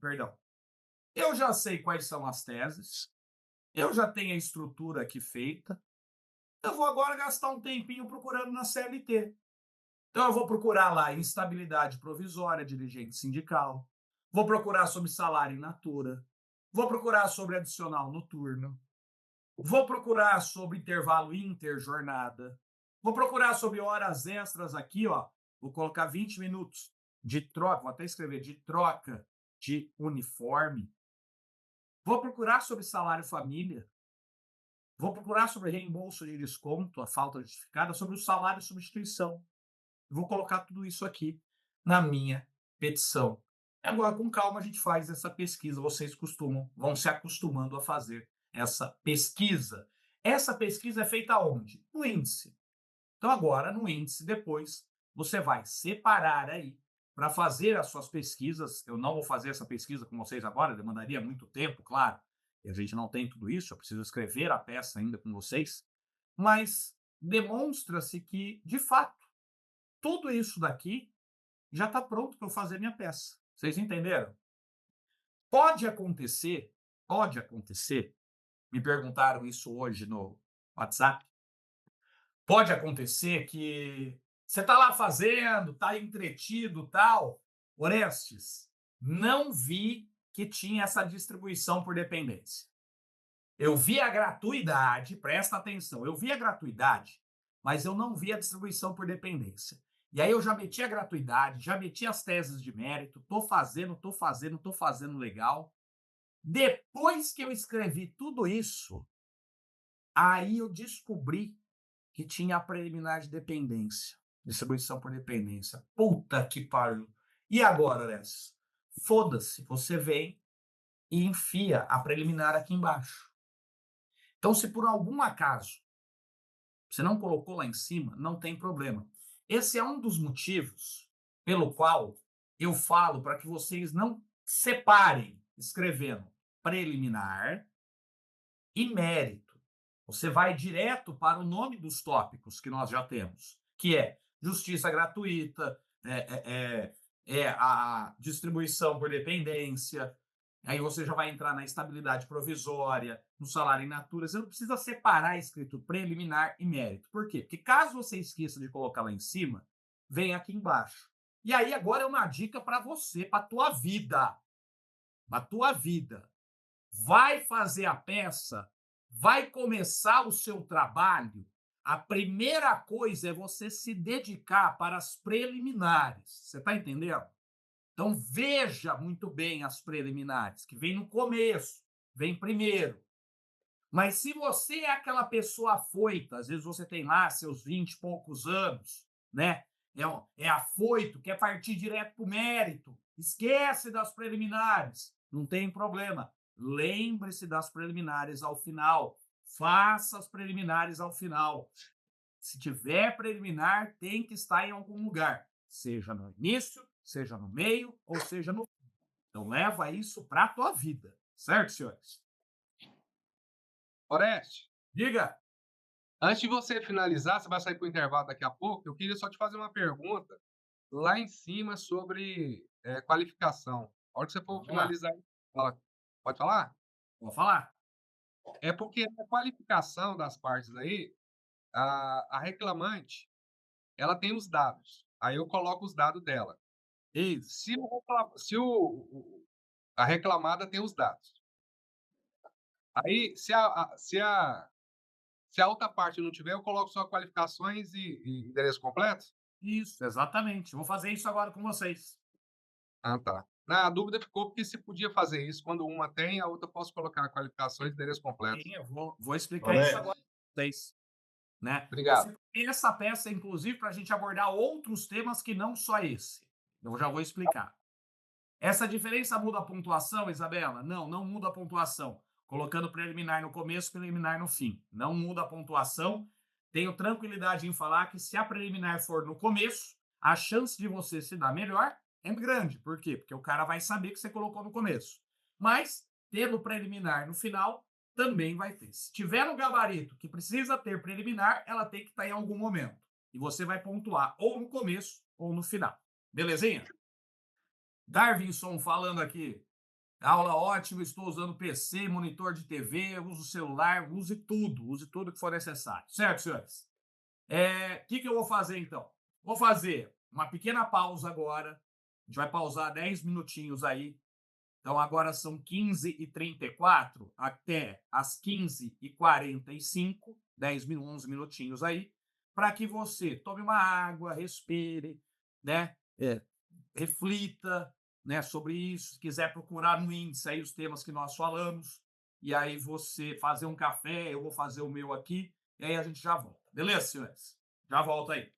perdão. Eu já sei quais são as teses, eu já tenho a estrutura aqui feita, eu vou agora gastar um tempinho procurando na CLT. Então, eu vou procurar lá instabilidade provisória, dirigente sindical, vou procurar sobre salário in natura, vou procurar sobre adicional noturno, vou procurar sobre intervalo interjornada, vou procurar sobre horas extras aqui, ó, vou colocar 20 minutos de troca, vou até escrever, de troca de uniforme. Vou procurar sobre salário família. Vou procurar sobre reembolso de desconto, a falta justificada, sobre o salário substituição. Vou colocar tudo isso aqui na minha petição. Agora, com calma, a gente faz essa pesquisa. Vocês vão se acostumando a fazer essa pesquisa. Essa pesquisa é feita onde? No índice. Então, agora, no índice, depois, você vai separar aí para fazer as suas pesquisas. Eu não vou fazer essa pesquisa com vocês agora, demandaria muito tempo, claro. E a gente não tem tudo isso, eu preciso escrever a peça ainda com vocês. Mas demonstra-se que, de fato, tudo isso daqui já está pronto para eu fazer minha peça. Vocês entenderam? Pode acontecer, me perguntaram isso hoje no WhatsApp, pode acontecer que você está lá fazendo, está entretido, tal. Orestes, não vi que tinha essa distribuição por dependência. Eu vi a gratuidade, presta atenção, eu vi a gratuidade, mas eu não vi a distribuição por dependência. E aí eu já meti a gratuidade, já meti as teses de mérito, tô fazendo legal. Depois que eu escrevi tudo isso, aí eu descobri que tinha a preliminar de dependência, distribuição por dependência. Puta que pariu. E agora, Orestes? Foda-se, você vem e enfia a preliminar aqui embaixo. Então, se por algum acaso você não colocou lá em cima, não tem problema. Esse é um dos motivos pelo qual eu falo para que vocês não separem escrevendo preliminar e mérito. Você vai direto para o nome dos tópicos que nós já temos, que é justiça gratuita, a distribuição por dependência. Aí você já vai entrar na estabilidade provisória, no salário in natura. Você não precisa separar escrito preliminar e mérito. Por quê? Porque caso você esqueça de colocar lá em cima, vem aqui embaixo. E aí agora é uma dica para você, para a tua vida. Para a tua vida. Vai fazer a peça, vai começar o seu trabalho. A primeira coisa é você se dedicar para as preliminares. Você está entendendo? Então, veja muito bem as preliminares, que vem no começo, vem primeiro. Mas se você é aquela pessoa afoita, às vezes você tem lá seus 20 e poucos anos, né? É afoito, quer partir direto para o mérito, esquece das preliminares, não tem problema. Lembre-se das preliminares ao final, faça as preliminares ao final. Se tiver preliminar, tem que estar em algum lugar, seja no início, seja no meio ou seja no fim. Então, leva isso para a tua vida. Certo, senhores? Oreste, Diga. antes de você finalizar, você vai sair para o intervalo daqui a pouco, eu queria só te fazer uma pergunta lá em cima sobre qualificação. A hora que você for Vamos lá. finalizar, pode falar? Vou falar. É porque a qualificação das partes aí, a reclamante, ela tem os dados. Aí eu coloco os dados dela. Isso. Se a reclamada tem os dados. Aí, se a outra parte não tiver, eu coloco só qualificações e endereço completo? Isso, exatamente. Vou fazer isso agora com vocês. Ah, tá. A dúvida ficou porque se podia fazer isso quando uma tem, a outra eu posso colocar qualificações e endereço completo. Sim, eu vou explicar Alex. isso agora para vocês. né? Obrigado. Essa peça, inclusive, para a gente abordar outros temas que não só esse. Eu já vou explicar. Essa diferença muda a pontuação, Isabela? Não, não muda a pontuação. Colocando preliminar no começo, preliminar no fim. Não muda a pontuação. Tenho tranquilidade em falar que se a preliminar for no começo, a chance de você se dar melhor é grande. Por quê? Porque o cara vai saber que você colocou no começo. Mas, tendo preliminar no final, também vai ter. Se tiver no gabarito que precisa ter preliminar, ela tem que estar em algum momento. E você vai pontuar ou no começo ou no final. Belezinha? Darwinson falando aqui. Aula ótima, estou usando PC, monitor de TV, uso celular, use tudo que for necessário. Certo, senhores? O que eu vou fazer, então? Vou fazer uma pequena pausa agora. A gente vai pausar 10 minutinhos aí. Então, agora são 15h34 até as 15h45, 11 minutinhos aí, para que você tome uma água, respire, né? Reflita, né, sobre isso. Se quiser procurar no índice aí os temas que nós falamos, e aí você fazer um café, eu vou fazer o meu aqui, e aí a gente já volta. Beleza, senhores? Já volta aí.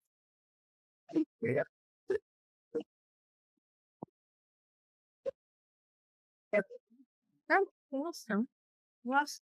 Nossa. Nossa.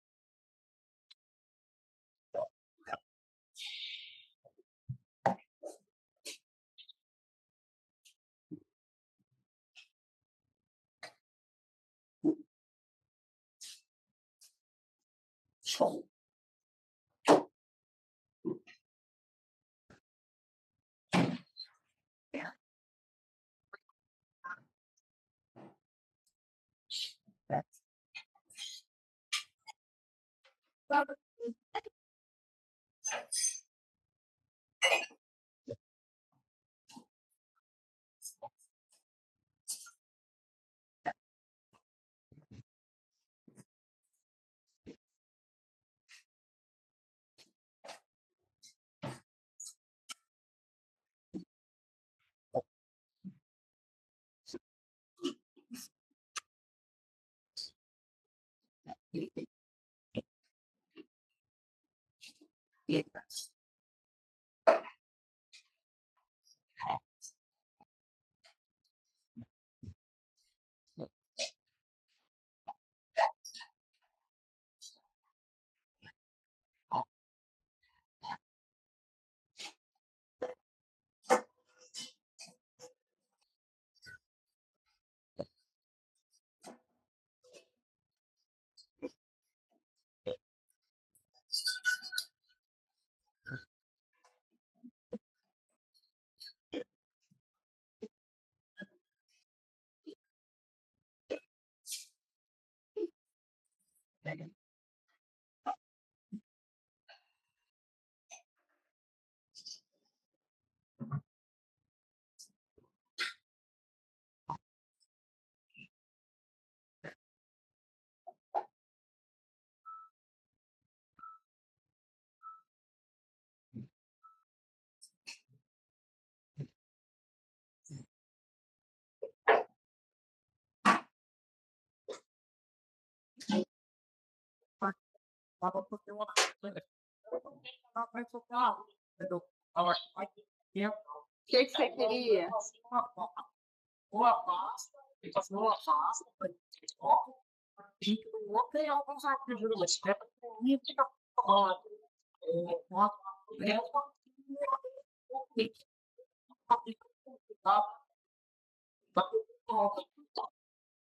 O que você queria?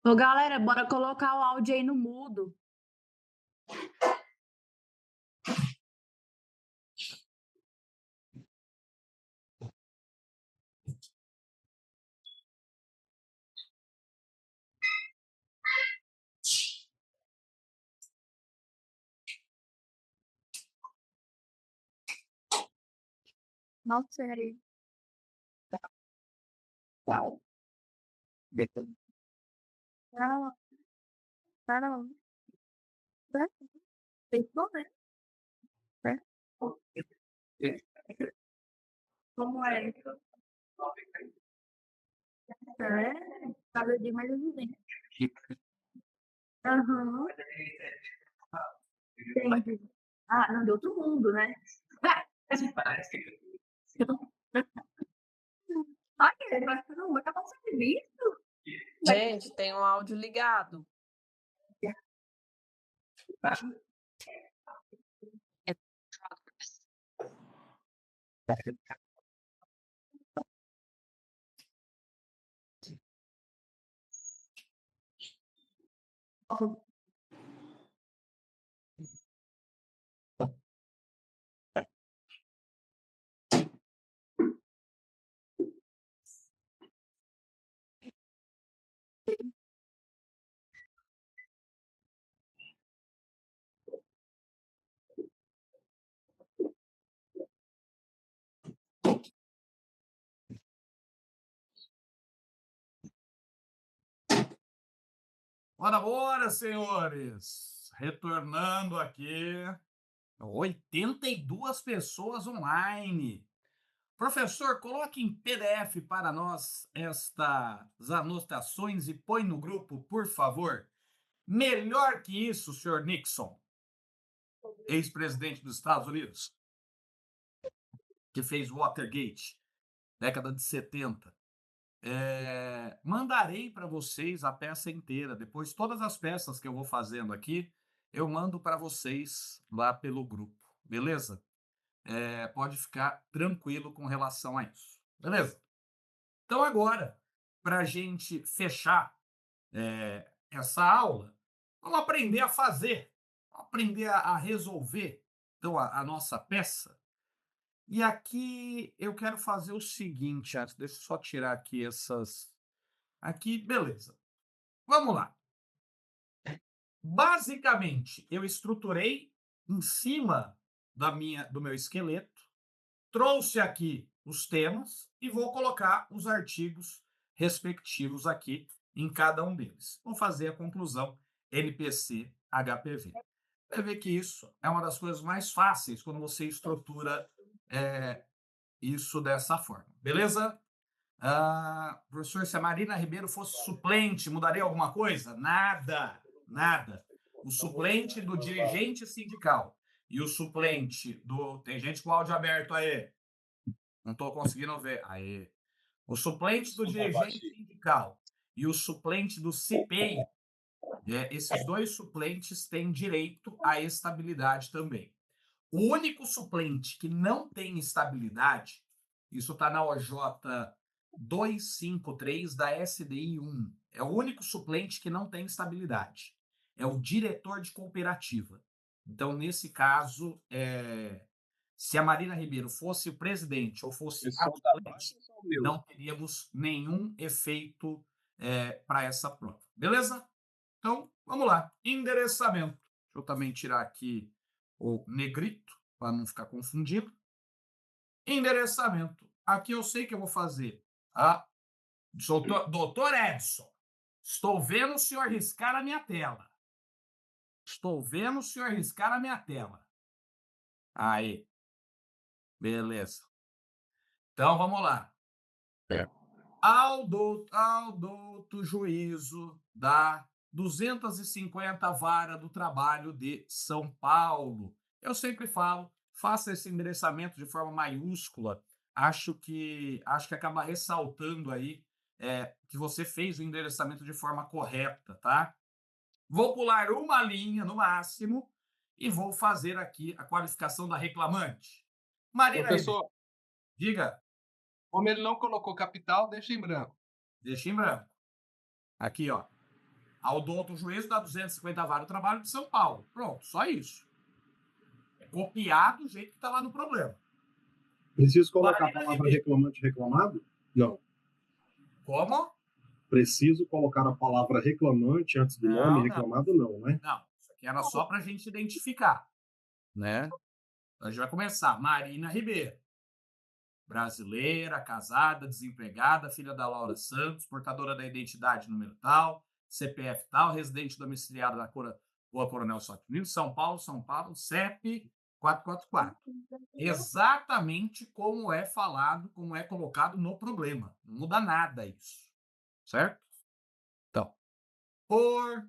Ô, galera, bora colocar o áudio aí no mudo. Não sei. Não, não. Tem que morrer. Como é? Cada dia mais evidente. Aham. Entendi. Ah, não, de outro mundo, né? Ai, vai caramba, acabou de servir. Gente, tem um áudio ligado. Ora, ora, senhores! Retornando aqui. 82 pessoas online. Professor, coloque em PDF para nós estas anotações e põe no grupo, por favor. Melhor que isso, senhor Nixon, ex-presidente dos Estados Unidos, que fez Watergate, década de 70. Mandarei para vocês a peça inteira. Depois, todas as peças que eu vou fazendo aqui, eu mando para vocês lá pelo grupo, beleza? Pode ficar tranquilo com relação a isso, beleza? Então, agora, para a gente fechar essa aula, vamos aprender a fazer, vamos aprender a resolver então, a nossa peça. E aqui eu quero fazer o seguinte, antes, deixa eu só tirar aqui essas. Aqui, beleza. Vamos lá. Basicamente, eu estruturei em cima do meu esqueleto, trouxe aqui os temas e vou colocar os artigos respectivos aqui em cada um deles. Vou fazer a conclusão NPC HPV. Vai ver que isso é uma das coisas mais fáceis quando você estrutura isso dessa forma. Beleza? Professor, se a Marina Ribeiro fosse suplente, mudaria alguma coisa? Nada, nada. O suplente do dirigente sindical e o suplente do... Tem gente com o áudio aberto aí. Não estou conseguindo ver. Aí. O suplente do dirigente sindical e o suplente do CPI, esses dois suplentes têm direito à estabilidade também. O único suplente que não tem estabilidade, isso está na OJ 253 da SDI 1, é o único suplente que não tem estabilidade. É o diretor de cooperativa. Então, nesse caso, se a Marina Ribeiro fosse o presidente ou fosse a suplente, não teríamos nenhum efeito para essa prova. Beleza? Então, vamos lá. Endereçamento. Deixa eu também tirar aqui o negrito, para não ficar confundido. Endereçamento. Aqui eu sei que eu vou fazer. Doutor Edson, estou vendo o senhor riscar a minha tela. Estou vendo o senhor riscar a minha tela. Aí. Beleza. Então, vamos lá. Ao douto juízo da 250 Vara do Trabalho de São Paulo. Eu sempre falo, faça esse endereçamento de forma maiúscula. Acho que acaba ressaltando aí que você fez o endereçamento de forma correta, tá? Vou pular uma linha no máximo e vou fazer aqui a qualificação da reclamante. Marina Ribeiro, Professor, diga. como ele não colocou capital, deixa em branco. Deixa em branco. Aqui, ó. Ao douto juízo da 250 Vara do Trabalho de São Paulo. Pronto, só isso. É copiar do jeito que está lá no problema. Preciso colocar a Marina palavra Ribeiro. reclamante reclamado? Não. Como? Preciso colocar a palavra reclamante antes do nome Não. reclamado? Não, né? Não, isso aqui era só para a gente identificar, né? Então, a gente vai começar. Marina Ribeiro. Brasileira, casada, desempregada, filha da Laura Santos, portadora da identidade número tal, CPF tal, residente domiciliado na Rua Coronel Sotinho, São Paulo, CEP 444. Exatamente como é falado, como é colocado no problema. Não muda nada isso. Certo? Então, por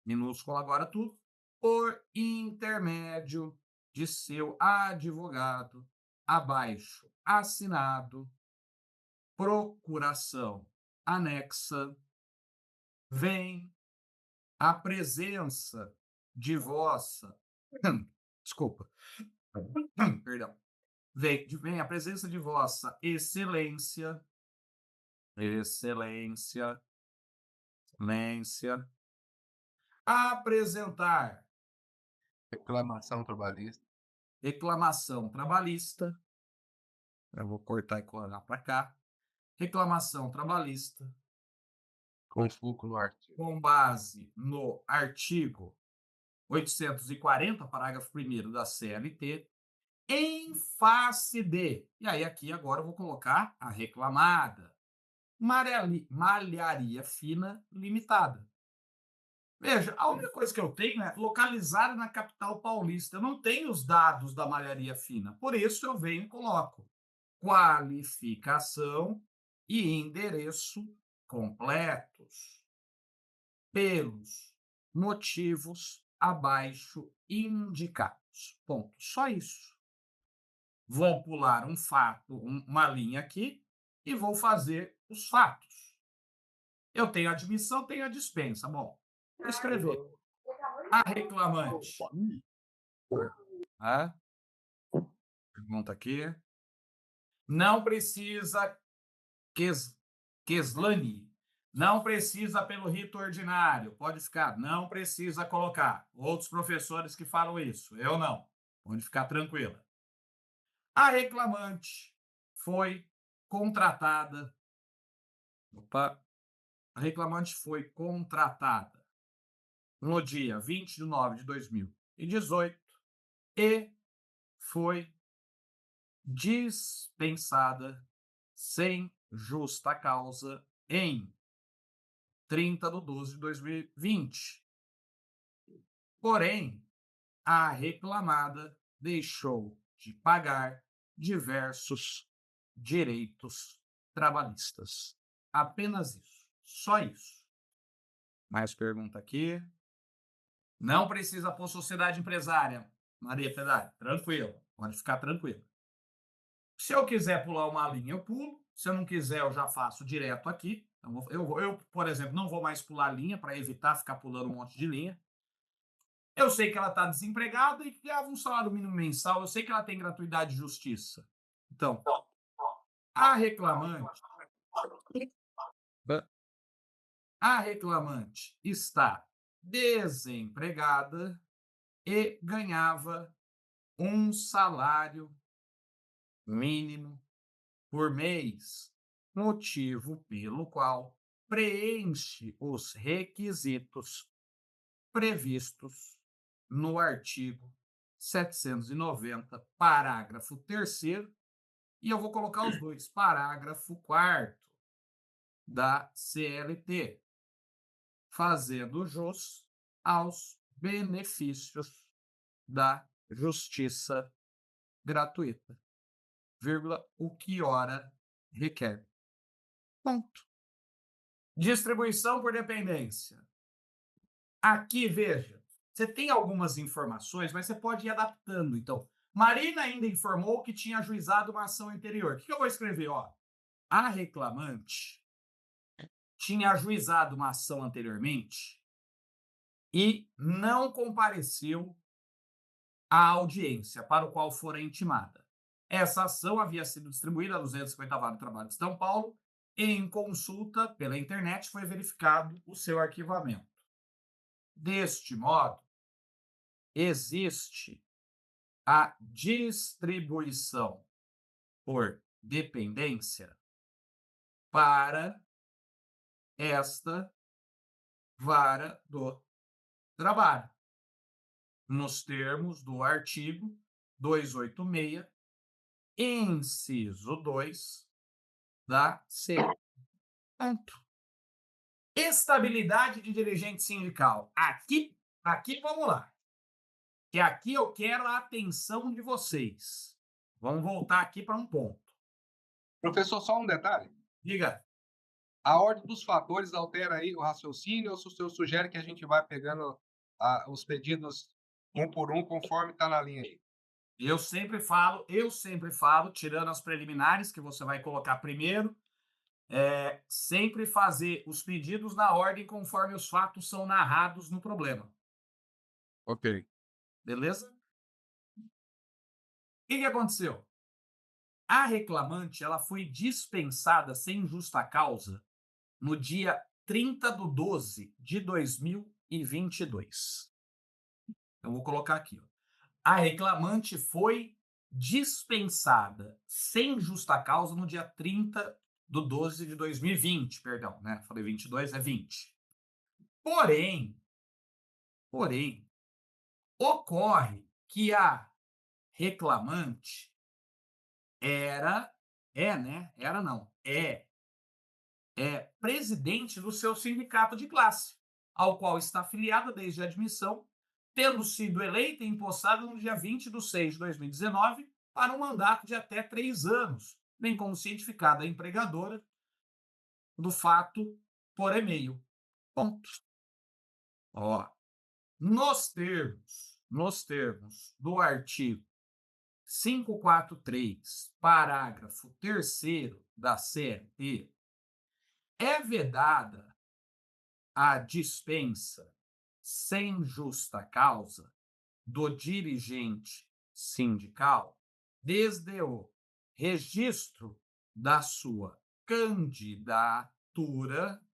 minúsculo agora tudo, por intermédio de seu advogado abaixo assinado, procuração anexa, vem a presença de vossa desculpa, perdão, vem a presença de vossa excelência, excelência, apresentar Reclamação trabalhista. reclamação trabalhista, eu vou cortar e colar para cá, reclamação trabalhista, Com fulcro no artigo. com base no artigo 840, parágrafo 1º da CLT, em face de, e aí aqui agora eu vou colocar a reclamada, Malharia Fina Limitada. Veja, a única coisa que eu tenho é localizada na capital paulista. Eu não tenho os dados da Malharia Fina, por isso eu venho e coloco qualificação e endereço completos pelos motivos abaixo indicados. Ponto. Só isso. Vou pular um fato, uma linha aqui e vou fazer os fatos. Eu tenho a admissão, tenho a dispensa. Bom, vou escrever. A reclamante. Pergunta aqui. Não precisa Keslani. Não precisa pelo rito ordinário. Pode ficar. Não precisa colocar. Outros professores que falam isso. Eu não. Pode ficar tranquila. A reclamante foi contratada. A reclamante foi contratada no dia 20 de 9 de 2018 e foi dispensada sem justa causa em 30 de 12 de 2020. Porém, a reclamada deixou de pagar diversos direitos trabalhistas. Apenas isso. Só isso. Mais pergunta aqui. Não precisa pôr sociedade empresária, Maria Piedade. Tranquilo. Pode ficar tranquilo. Se eu quiser pular uma linha, eu pulo. Se eu não quiser, eu já faço direto aqui. Eu, por exemplo, não vou mais pular linha para evitar ficar pulando um monte de linha. Eu sei que ela está desempregada e ganhava um salário mínimo mensal. Eu sei que ela tem gratuidade de justiça. Então, a reclamante está desempregada e ganhava um salário mínimo por mês, motivo pelo qual preenche os requisitos previstos no artigo 790, parágrafo 3º, e eu vou colocar os dois, parágrafo 4º da CLT, fazendo jus aos benefícios da justiça gratuita, vírgula, o que ora requer. Ponto. Distribuição por dependência. Aqui, veja, você tem algumas informações, mas você pode ir adaptando. Então, Marina ainda informou que tinha ajuizado uma ação anterior. O que eu vou escrever? A reclamante tinha ajuizado uma ação anteriormente e não compareceu à audiência para o qual fora intimada. Essa ação havia sido distribuída a 250º do Trabalho de São Paulo e, em consulta pela internet, foi verificado o seu arquivamento. Deste modo, existe a distribuição por dependência para esta vara do trabalho, nos termos do artigo 286, inciso 2 da CLT. Ponto. Estabilidade de dirigente sindical. Aqui vamos lá. Que aqui eu quero a atenção de vocês. Vamos voltar aqui para um ponto. Professor, só um detalhe. Diga. A ordem dos fatores altera aí o raciocínio ou se o senhor sugere que a gente vai pegando os pedidos um por um conforme está na linha aí? Eu sempre falo, tirando as preliminares que você vai colocar primeiro, sempre fazer os pedidos na ordem conforme os fatos são narrados no problema, Ok. beleza? O que aconteceu? A reclamante ela foi dispensada sem justa causa no dia 30/12 de 2022. Eu vou colocar aqui. Ó. A reclamante foi dispensada sem justa causa no dia 30/12 de 2020, perdão, né? Falei 22, é 20. Porém, ocorre que a reclamante é presidente do seu sindicato de classe, ao qual está afiliada desde a admissão, tendo sido eleita e empossada no dia 20/6/2019 para um mandato de até 3 anos, bem como cientificada a empregadora do fato por e-mail. Ponto. Ó, nos termos do artigo 543, parágrafo 3º da CLT, é vedada a dispensa sem justa causa do dirigente sindical desde o registro da sua candidatura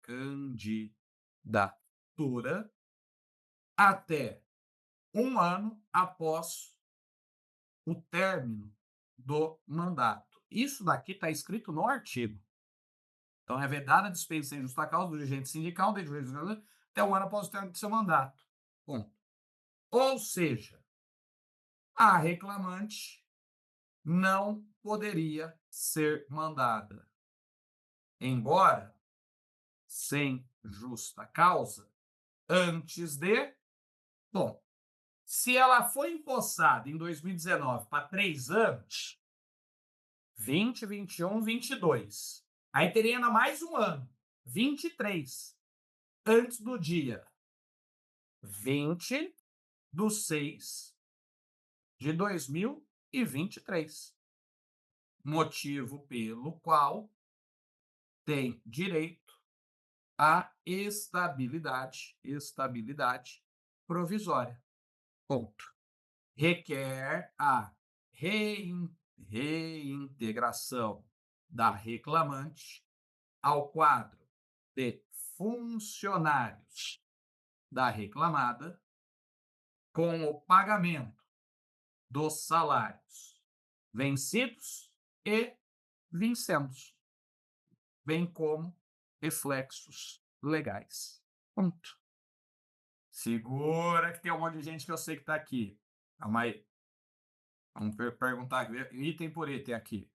até 1 ano após o término do mandato. Isso daqui está escrito no artigo. Então, é vedada a dispensa sem justa causa do dirigente sindical até 1 ano após o término do seu mandato. Ponto. Ou seja, a reclamante não poderia ser mandada embora sem justa causa antes de... Bom, se ela foi empossada em 2019 para 3 anos, 20, 21, 22, aí teria ainda mais um ano, 23, antes do dia 20/6/2023. Motivo pelo qual tem direito à estabilidade provisória. Ponto. Requer a reintegração da reclamante ao quadro de funcionários da reclamada com o pagamento dos salários vencidos e vincendos, bem como reflexos legais. Ponto. Segura que tem um monte de gente que eu sei que está aqui. Calma aí. Vamos perguntar item por item aqui.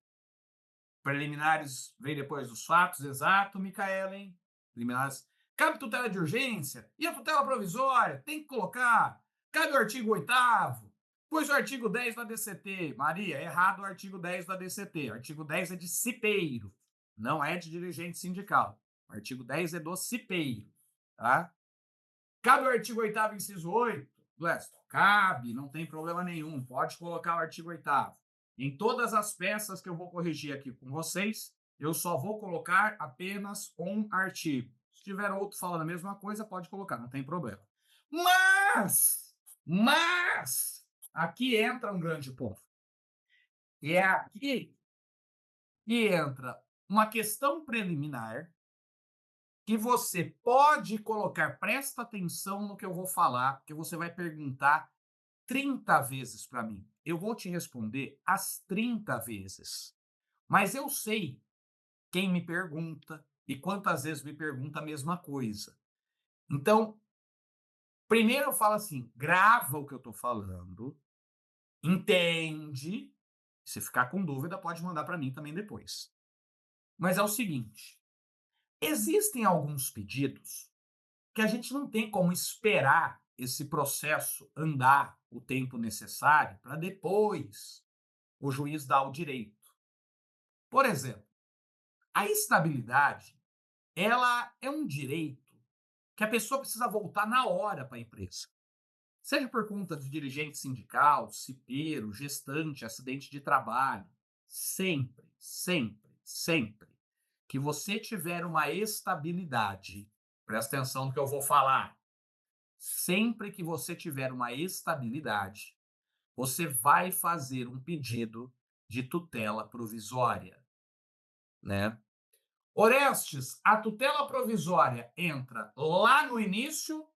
Preliminares vem depois dos fatos, exato, Micaela, hein? Preliminares. Cabe tutela de urgência? E a tutela provisória? Tem que colocar. Cabe o artigo 8º? Pois o artigo 10 da DCT. Maria, errado o artigo 10 da DCT. O artigo 10 é de cipeiro, não é de dirigente sindical. O artigo 10 é do cipeiro, tá? Cabe o artigo 8º, inciso 8? Glesto, cabe, não tem problema nenhum. Pode colocar o artigo 8º. Em todas as peças que eu vou corrigir aqui com vocês, eu só vou colocar apenas um artigo. Se tiver outro falando a mesma coisa, pode colocar, não tem problema. Mas, aqui entra um grande ponto. E é aqui que entra uma questão preliminar que você pode colocar, presta atenção no que eu vou falar, porque você vai perguntar 30 vezes para mim. Eu vou te responder as 30 vezes. Mas eu sei quem me pergunta e quantas vezes me pergunta a mesma coisa. Então, primeiro eu falo assim, grava o que eu estou falando, entende. Se ficar com dúvida, pode mandar para mim também depois. Mas é o seguinte, existem alguns pedidos que a gente não tem como esperar esse processo andar o tempo necessário para depois o juiz dar o direito. Por exemplo, a estabilidade, ela é um direito que a pessoa precisa voltar na hora para a empresa. seja por conta de dirigente sindical, cipeiro, gestante, acidente de trabalho, sempre, sempre, sempre que você tiver uma estabilidade, presta atenção no que eu vou falar, sempre que você tiver uma estabilidade, você vai fazer um pedido de tutela provisória, né? Orestes, a tutela provisória entra lá no início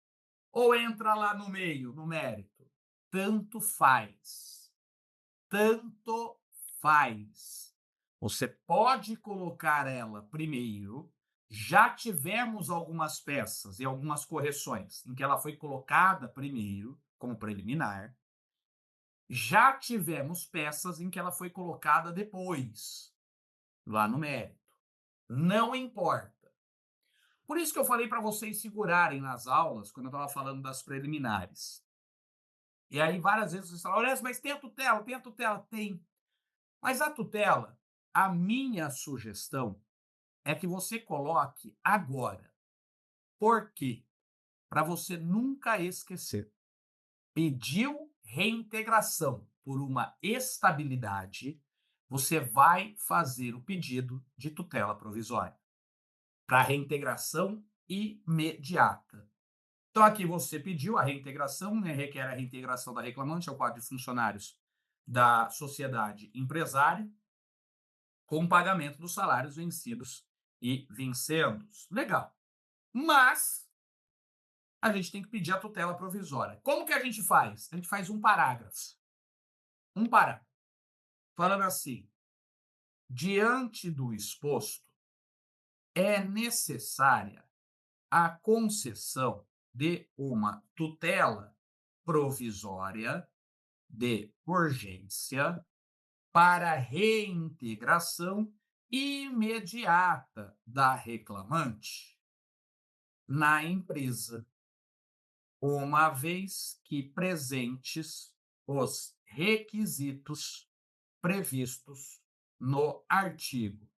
ou entra lá no meio, no mérito? Tanto faz. Tanto faz. Você pode colocar ela primeiro. Já tivemos algumas peças e algumas correções em que ela foi colocada primeiro, como preliminar. Já tivemos peças em que ela foi colocada depois, lá no mérito. Não importa. Por isso que eu falei para vocês segurarem nas aulas, quando eu estava falando das preliminares. E aí, várias vezes vocês falam, Orestes, mas tem a tutela, tem a tutela? Tem. Mas a tutela, a minha sugestão é que você coloque agora. Por quê? Para você nunca esquecer. Pediu reintegração por uma estabilidade, você vai fazer o pedido de tutela provisória para reintegração imediata. Então, aqui você pediu a reintegração, né, requer a reintegração da reclamante ao quadro de funcionários da sociedade empresária, com pagamento dos salários vencidos e vincendos. Legal. Mas a gente tem que pedir a tutela provisória. Como que a gente faz? A gente faz um parágrafo. Um parágrafo. Falando assim, diante do exposto, é necessária a concessão de uma tutela provisória de urgência para reintegração imediata da reclamante na empresa, uma vez que presentes os requisitos previstos no artigo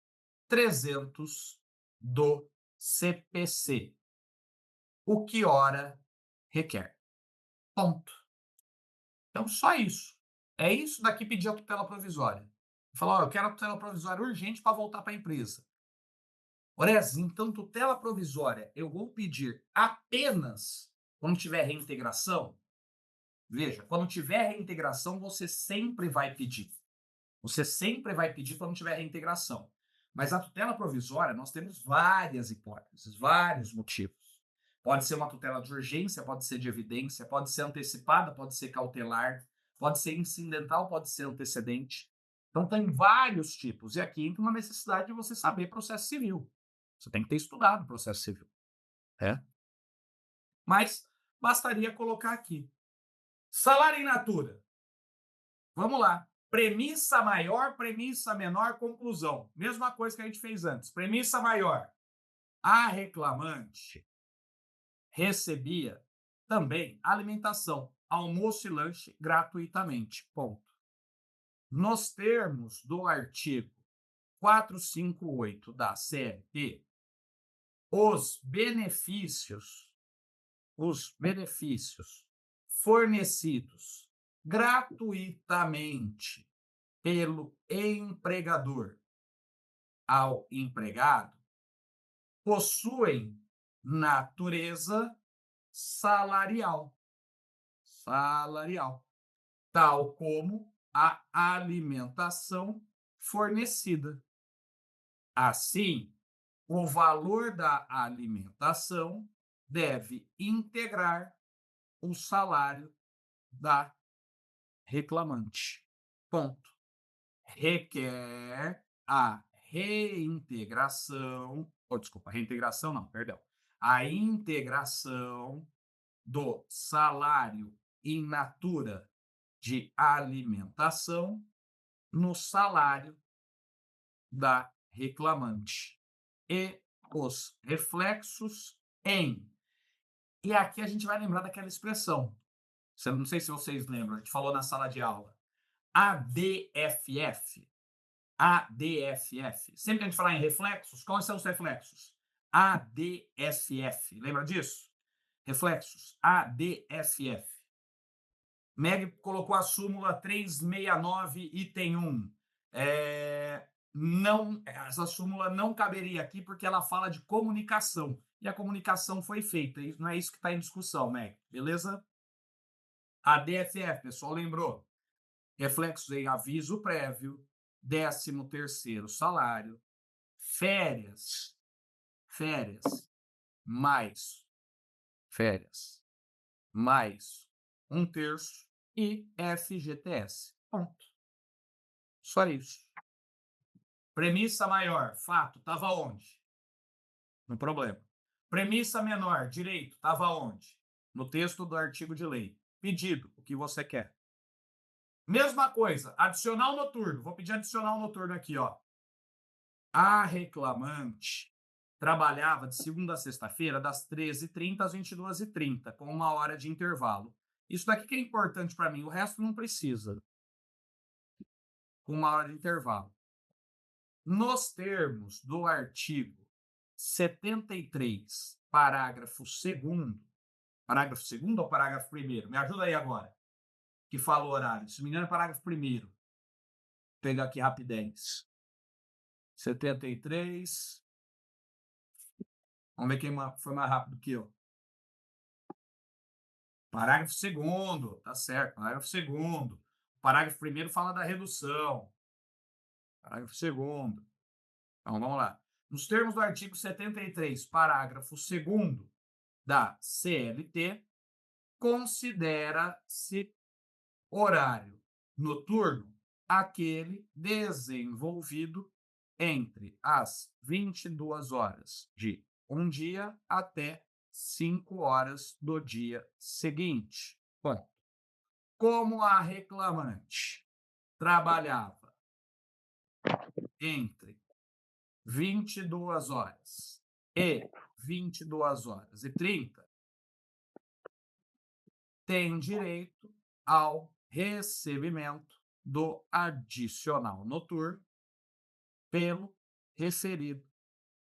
300 do CPC, o que ora requer. Ponto. Então, só isso. É isso daqui pedir a tutela provisória. Falar, eu quero a tutela provisória urgente para voltar para a empresa. Orestes, então, tutela provisória eu vou pedir apenas quando tiver reintegração? Veja, quando tiver reintegração, você sempre vai pedir. Você sempre vai pedir quando tiver reintegração. Mas a tutela provisória, nós temos várias hipóteses, vários motivos. Pode ser uma tutela de urgência, pode ser de evidência, pode ser antecipada, pode ser cautelar, pode ser incidental, pode ser antecedente. Então, tem vários tipos. E aqui entra uma necessidade de você saber processo civil. Você tem que ter estudado processo civil. Mas bastaria colocar aqui. Salário in natura. Vamos lá. Premissa maior, premissa menor, conclusão. Mesma coisa que a gente fez antes. Premissa maior. A reclamante recebia também alimentação, almoço e lanche gratuitamente. Ponto. Nos termos do artigo 458 da CLT, os benefícios fornecidos gratuitamente pelo empregador ao empregado possuem natureza salarial, tal como a alimentação fornecida. Assim, o valor da alimentação deve integrar o salário da reclamante. Ponto. Requer a reintegração, a integração do salário in natura de alimentação no salário da reclamante e os reflexos em. E aqui a gente vai lembrar daquela expressão. Não sei se vocês lembram, a gente falou na sala de aula. ADFF. Sempre que a gente falar em reflexos, quais são os reflexos? ADFF. Lembra disso? Reflexos. ADFF. Meg colocou a súmula 369, item 1. Não, essa súmula não caberia aqui porque ela fala de comunicação. E a comunicação foi feita. Não é isso que está em discussão, Meg. Beleza? A DFF, pessoal, lembrou? Reflexos em aviso prévio, 13º salário, férias, mais 1/3 e FGTS. Ponto. Só isso. Premissa maior, fato, estava onde? No problema. Premissa menor, direito, estava onde? No texto do artigo de lei. Pedido, o que você quer. Mesma coisa, adicional noturno. Vou pedir adicional noturno aqui, ó. A reclamante trabalhava de segunda a sexta-feira, das 13h30 às 22h30, com 1 hora de intervalo. Isso daqui que é importante para mim, o resto não precisa. Com 1 hora de intervalo. Nos termos do artigo 73, parágrafo 2º, parágrafo 2º ou parágrafo 1º? Me ajuda aí agora. Que fala o horário. Se não me engano, é parágrafo 1º. Vou pegar aqui rapidez. 73. Vamos ver quem foi mais rápido que eu. Parágrafo 2º, tá certo. Parágrafo 2º. Parágrafo 1º fala da redução. Parágrafo 2º. Então, vamos lá. Nos termos do artigo 73, parágrafo 2º da CLT, considera-se horário noturno aquele desenvolvido entre as 22 horas de um dia até 5 horas do dia seguinte. Bom, como a reclamante trabalhava entre 22 horas e 22h30, tem direito ao recebimento do adicional noturno pelo referido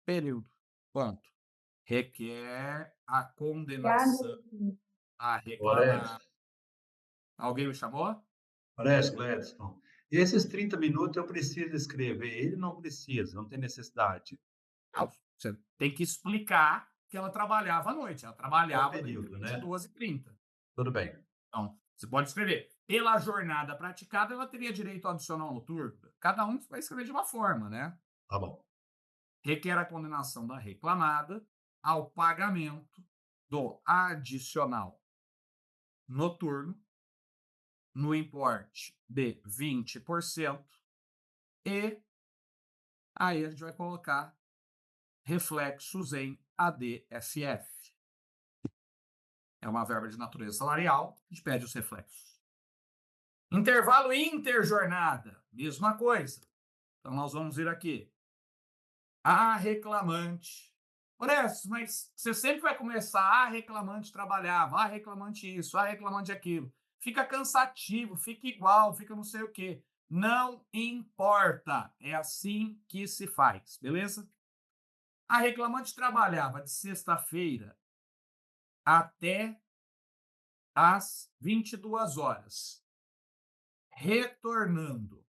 período. Quanto? Requer a condenação a reclamar. Alguém me chamou? Parece, Gladson. E esses 30 minutos eu preciso escrever. Ele não precisa, não tem necessidade. Não, você tem que explicar que ela trabalhava à noite. Ela trabalhava período, entre né? 22h30. Tudo bem. Então, você pode escrever. Pela jornada praticada, ela teria direito ao adicional noturno. Cada um vai escrever de uma forma, né? Tá bom. Requer a condenação da reclamada ao pagamento do adicional noturno no importe de 20% e aí a gente vai colocar reflexos em ADFF. É uma verba de natureza salarial, a gente pede os reflexos. Intervalo interjornada, mesma coisa. Então, nós vamos vir aqui. A reclamante. Orestes, mas você sempre vai começar, a reclamante trabalhava, a reclamante isso, a reclamante aquilo. Fica cansativo, fica igual, fica não sei o quê. Não importa, é assim que se faz, beleza? A reclamante trabalhava de sexta-feira até às 22 horas, retornando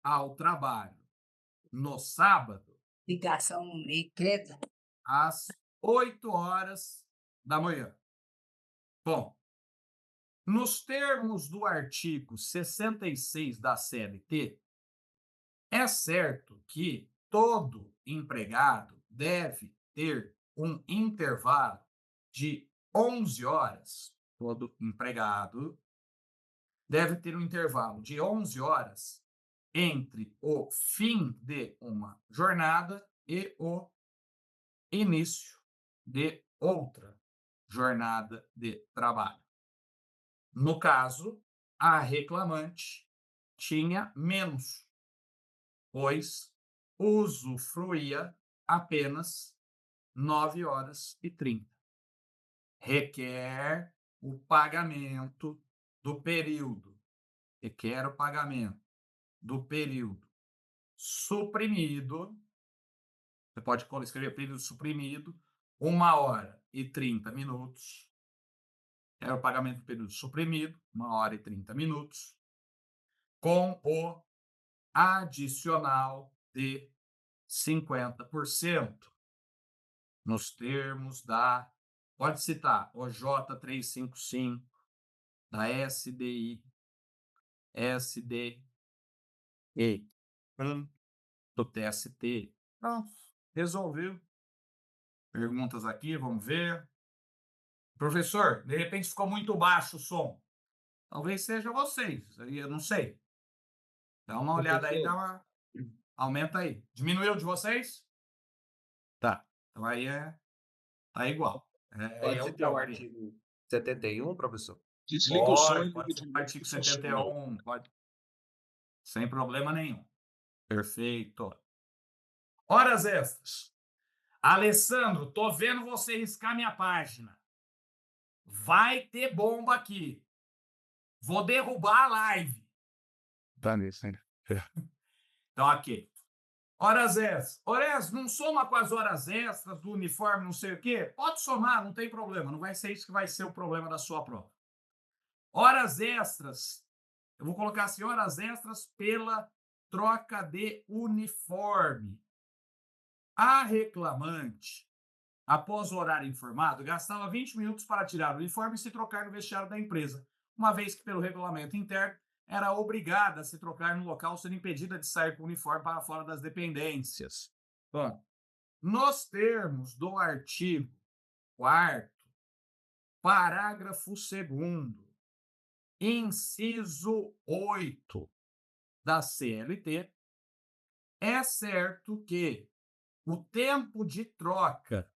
ao trabalho no sábado, Ligação incrédula. às 8 horas da manhã. Bom, nos termos do artigo 66 da CLT, é certo que todo empregado deve ter um intervalo de 11 horas. Todo empregado deve ter um intervalo de 11 horas entre o fim de uma jornada e o início de outra jornada de trabalho. No caso, a reclamante tinha menos, pois usufruía apenas 9h30. Requer o pagamento do período. Requer o pagamento do período suprimido. Você pode escrever período suprimido, 1h30 Era o pagamento do período suprimido, 1h30, com o adicional de 50%, nos termos da, pode citar, OJ 355, da SDI, SDE, do TST. Então, resolveu. Perguntas aqui, vamos ver. Professor, de repente ficou muito baixo o som. Talvez seja vocês, aí eu não sei. Dá uma olhada aí, aumenta aí. Diminuiu de vocês? Tá. Então aí tá igual. Pode É o citar o teoria. artigo 71, professor? Desliga o som e Pode liga ser de o novo. artigo que funciona. 71, pode. Sem problema nenhum. Perfeito. Horas extras. Alessandro, tô vendo você riscar minha página. Vai ter bomba aqui. Vou derrubar a live. Tá nisso, hein? Então, aqui. Horas extras. Horas, não soma com as horas extras do uniforme, não sei o quê? Pode somar, não tem problema. Não vai ser isso que vai ser o problema da sua prova. Horas extras. Eu vou colocar assim, horas extras pela troca de uniforme. A reclamante, após o horário informado, gastava 20 minutos para tirar o uniforme e se trocar no vestiário da empresa, uma vez que, pelo regulamento interno, era obrigada a se trocar no local, sendo impedida de sair com o uniforme para fora das dependências. Bom, nos termos do artigo 4º, parágrafo 2º, inciso 8 da CLT, é certo que o tempo de troca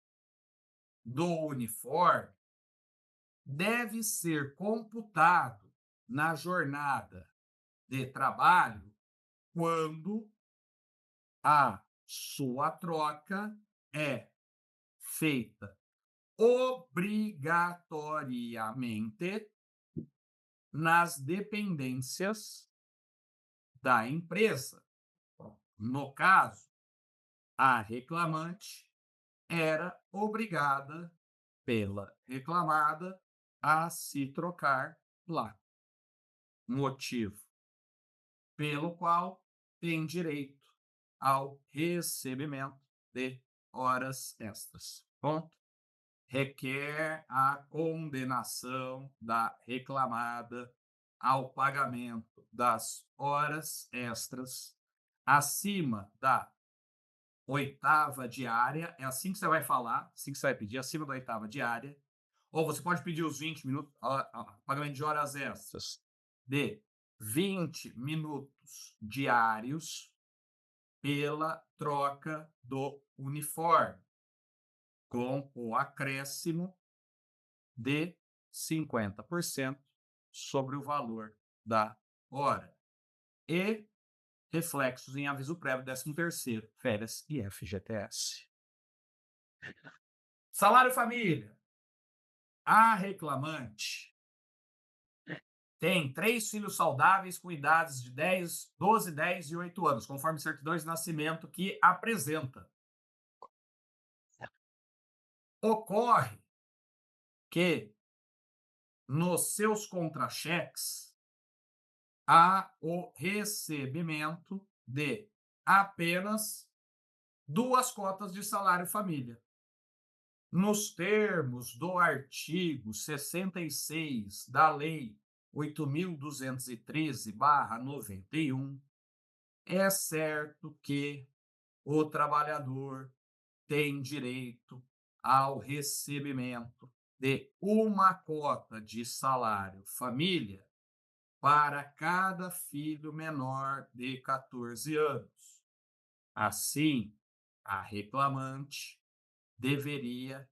do uniforme deve ser computado na jornada de trabalho quando a sua troca é feita obrigatoriamente nas dependências da empresa. No caso, a reclamante era obrigada pela reclamada a se trocar lá. Motivo pelo qual tem direito ao recebimento de horas extras. Ponto. Requer a condenação da reclamada ao pagamento das horas extras acima da 8ª diária, é assim que você vai falar, assim que você vai pedir, acima da 8ª diária, ou você pode pedir os 20 minutos, pagamento de horas extras de 20 minutos diários pela troca do uniforme, com o acréscimo de 50% sobre o valor da hora. E reflexos em aviso prévio, 13º, férias e FGTS. Salário família. A reclamante tem 3 filhos saudáveis com idades de 10, 12, 10 e 8 anos, conforme certidões de nascimento que apresenta. Ocorre que nos seus contra-cheques há o recebimento de apenas 2 cotas de salário família. Nos termos do artigo 66 da Lei 8.213/91, é certo que o trabalhador tem direito ao recebimento de 1 cota de salário família para cada filho menor de 14 anos. Assim, a reclamante deveria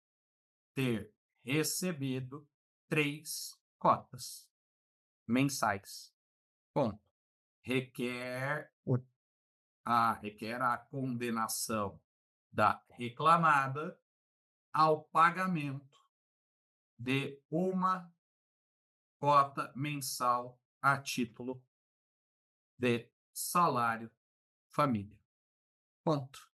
ter recebido 3 cotas mensais. Ponto. Requer a condenação da reclamada ao pagamento de 1 cota mensal a título de salário família. Ponto.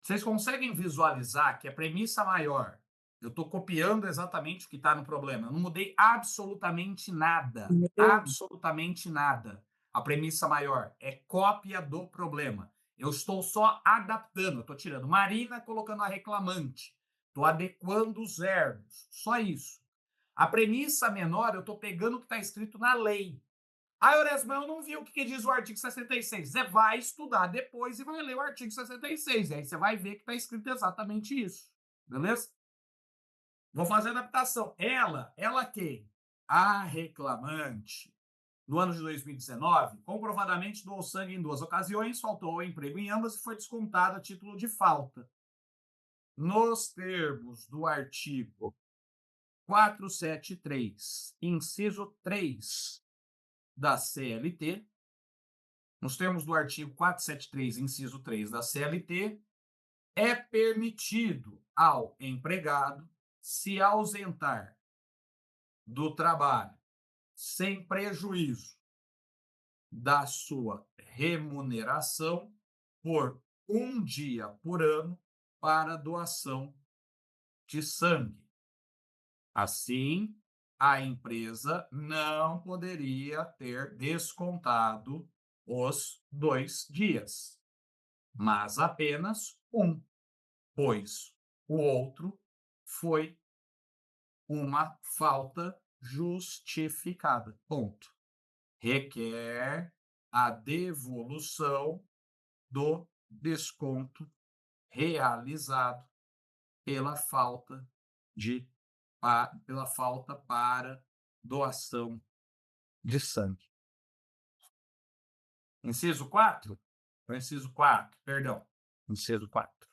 Vocês conseguem visualizar que a premissa maior Eu estou copiando exatamente o que está no problema. Eu não mudei absolutamente nada. Meu. Absolutamente nada. A premissa maior é cópia do problema. Eu estou só adaptando. Eu estou tirando Marina, colocando a reclamante. Estou adequando os verbos. Só isso. A premissa menor, eu estou pegando o que está escrito na lei. Ah, Euresmo, eu não vi o que diz o artigo 66. Você vai estudar depois e vai ler o artigo 66. E aí você vai ver que está escrito exatamente isso. Beleza? Vou fazer a adaptação. Ela quem? A reclamante. No ano de 2019, comprovadamente doou sangue em 2 ocasiões, faltou ao emprego em ambas e foi descontado a título de falta. Nos termos do artigo 473, inciso 3 da CLT, nos termos do artigo 473, inciso 3 da CLT, é permitido ao empregado se ausentar do trabalho sem prejuízo da sua remuneração por 1 dia por ano para doação de sangue. Assim, a empresa não poderia ter descontado os 2 dias, mas apenas 1, pois o outro foi uma falta justificada. Ponto. Requer a devolução do desconto realizado pela falta para doação de sangue. Inciso 4? Inciso 4, perdão. Inciso 4.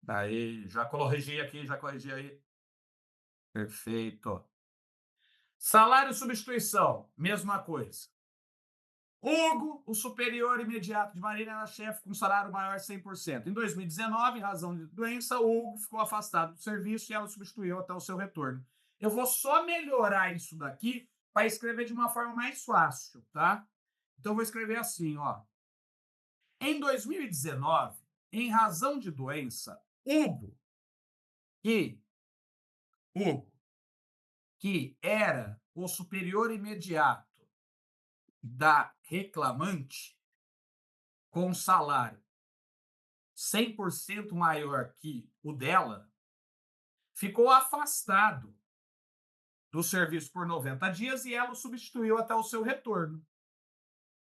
Aí, já corrigi aqui, já corrigi aí. Perfeito. Salário e substituição, mesma coisa. Hugo, o superior imediato de Marina, era chefe com salário maior 100%. Em 2019, em razão de doença, Hugo ficou afastado do serviço e ela substituiu até o seu retorno. Eu vou só melhorar isso daqui para escrever de uma forma mais fácil, tá? Então, eu vou escrever assim, ó. Em 2019, em razão de doença, Hugo, que era o superior imediato da reclamante, com salário 100% maior que o dela, ficou afastado do serviço por 90 dias e ela o substituiu até o seu retorno.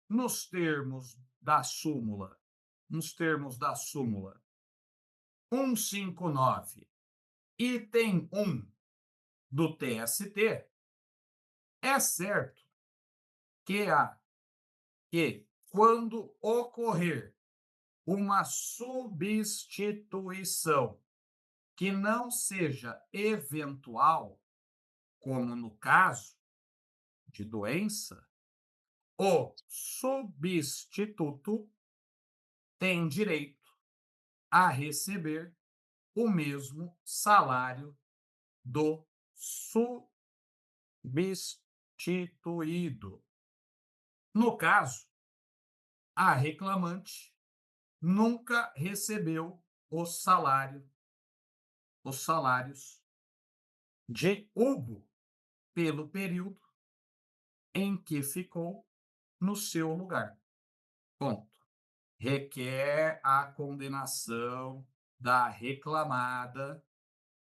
Nos termos da súmula 159, item 1 do TST, é certo que quando ocorrer uma substituição que não seja eventual, como no caso de doença, o substituto tem direito a receber o mesmo salário do substituído. No caso, a reclamante nunca recebeu os salários de Hugo pelo período em que ficou no seu lugar. Ponto. Requer a condenação da reclamada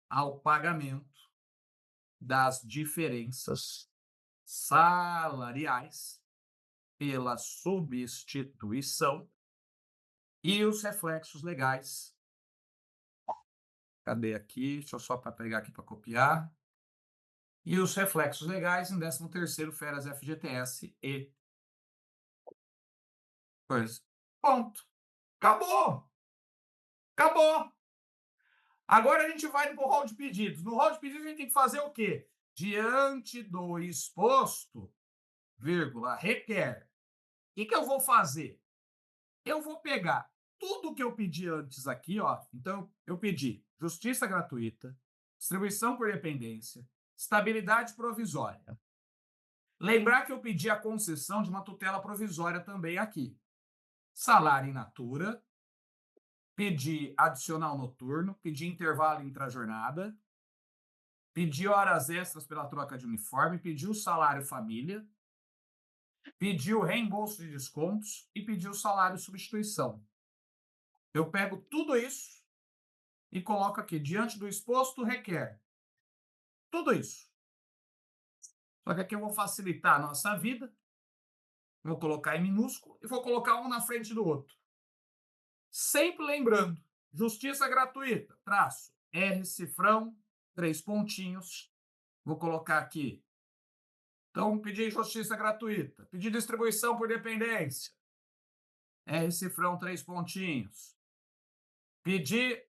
ao pagamento das diferenças salariais pela substituição e os reflexos legais. Cadê aqui? Deixa eu só para pegar aqui para copiar. E os reflexos legais em 13º, férias FGTS e coisa. Ponto. Acabou. Acabou. Agora a gente vai para o rol de pedidos. No rol de pedidos a gente tem que fazer o quê? Diante do exposto, vírgula, requer. O que eu vou fazer? Eu vou pegar tudo que eu pedi antes aqui, ó. Então, eu pedi justiça gratuita, distribuição por dependência, estabilidade provisória. Lembrar que eu pedi a concessão de uma tutela provisória também aqui. Salário in natura, pedir adicional noturno, pedir intervalo intra-jornada, pedir horas extras pela troca de uniforme, pedir o salário família, pedir o reembolso de descontos e pedir o salário substituição. Eu pego tudo isso e coloco aqui, diante do exposto, requer. Tudo isso. Só que aqui eu vou facilitar a nossa vida, vou colocar em minúsculo e vou colocar um na frente do outro. Sempre lembrando, justiça gratuita, traço, R cifrão, 3 pontinhos. Vou colocar aqui. Então, pedir justiça gratuita, pedir distribuição por dependência, R cifrão, 3 pontinhos. Pedir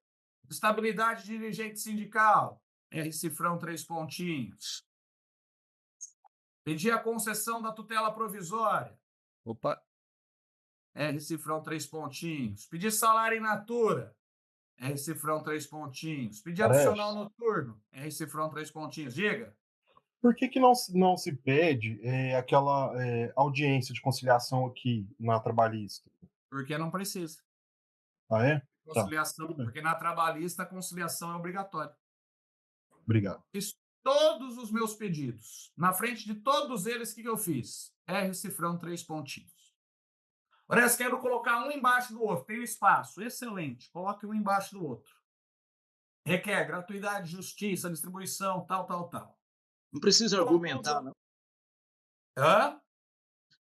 estabilidade de dirigente sindical, R cifrão, 3 pontinhos. Pedir a concessão da tutela provisória, Opa, R cifrão, 3 pontinhos. Pedir salário in natura, R cifrão, 3 pontinhos. Pedir adicional noturno, R cifrão, 3 pontinhos. Diga. Por que não se pede aquela audiência de conciliação aqui na trabalhista? Porque não precisa. Ah, é? Conciliação, tudo bem. porque na trabalhista a conciliação é obrigatória. Obrigado. Fiz todos os meus pedidos. Na frente de todos eles, o que eu fiz? R cifrão, 3 pontinhos. Parece que quero colocar um embaixo do outro. Tem espaço. Excelente. Coloque um embaixo do outro. Requer gratuidade, justiça, distribuição, tal, tal, tal. Não precisa argumentar, não. Hã?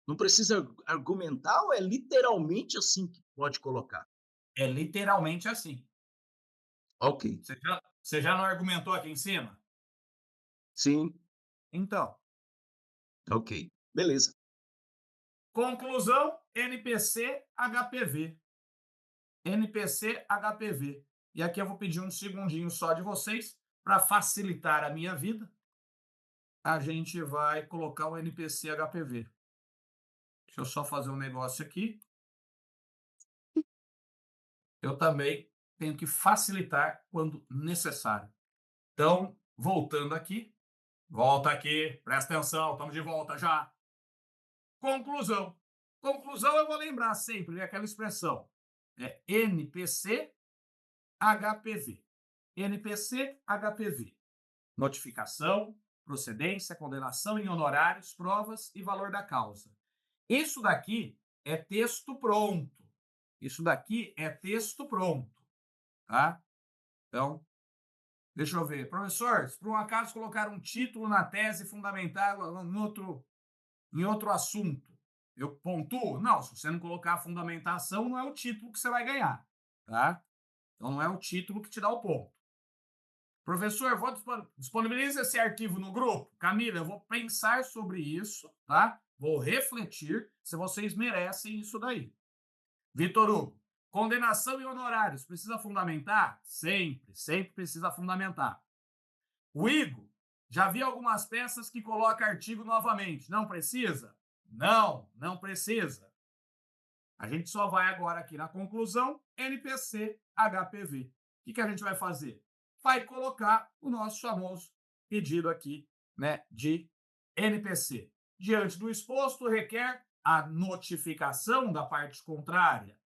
Não precisa argumentar ou é literalmente assim que pode colocar? É literalmente assim. Ok. Você já não argumentou aqui em cima? Sim, Então, ok. Beleza. conclusão, NPC HPV. NPC HPV. E aqui eu vou pedir um segundinho só de vocês para facilitar a minha vida. A gente vai colocar o NPC HPV. Deixa eu só fazer um negócio aqui. Eu também tenho que facilitar quando necessário. Então, voltando aqui. Volta aqui, presta atenção, estamos de volta já. Conclusão. Conclusão eu vou lembrar sempre, né, aquela expressão. É NPC HPV. NPC HPV. Notificação, procedência, condenação em honorários, provas e valor da causa. Isso daqui é texto pronto. Isso daqui é texto pronto. Tá? Então, deixa eu ver. Professor, se por um acaso colocar um título na tese fundamental em outro assunto, eu pontuo? Não, se você não colocar a fundamentação, não é o título que você vai ganhar. Tá? Então, não é o título que te dá o ponto. Professor, vou disponibilizar esse arquivo no grupo? Camila, eu vou pensar sobre isso, tá? Vou refletir se vocês merecem isso daí. Vitor Hugo, condenação e honorários, precisa fundamentar? Sempre, sempre precisa fundamentar. O Igor, já vi algumas peças que colocam artigo novamente. Não precisa? Não, não precisa. A gente só vai agora aqui na conclusão, NPC HPV. O que a gente vai fazer? Vai colocar o nosso famoso pedido aqui, né, de NPC. Diante do exposto, requer a notificação da parte contrária.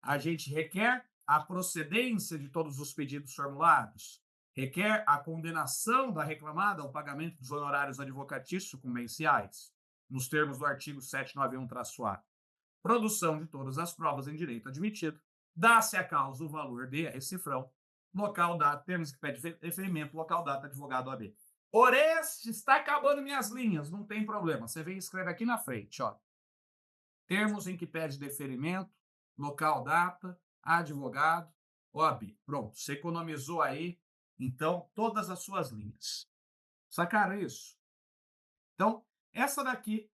A gente requer a procedência de todos os pedidos formulados. Requer a condenação da reclamada ao pagamento dos honorários advocatícios convenciais, nos termos do artigo 791-A. Produção de todas as provas em direito admitido. Dá-se a causa o valor de recifrão. Local, data, termos que pede referimento, local, data, advogado AB. Orestes, está acabando minhas linhas, não tem problema. Você vem e escreve aqui na frente, ó. Termos em que pede deferimento, local, data, advogado, OAB. Pronto, você economizou aí, então, todas as suas linhas. Sacaram isso? Então, essa daqui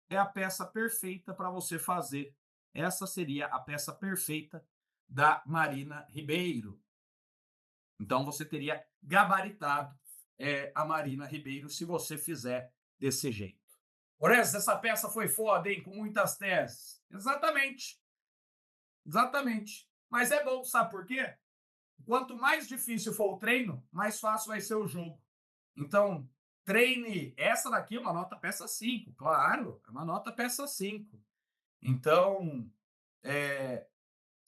é a peça perfeita para você fazer. Essa seria a peça perfeita da Marina Ribeiro. Então, você teria gabaritado a Marina Ribeiro se você fizer desse jeito. Orestes, essa peça foi foda, hein? Com muitas teses. Exatamente. Exatamente. Mas é bom, sabe por quê? Quanto mais difícil for o treino, mais fácil vai ser o jogo. Então, treine. Essa daqui é uma nota peça 5, claro. É uma nota peça 5. Então,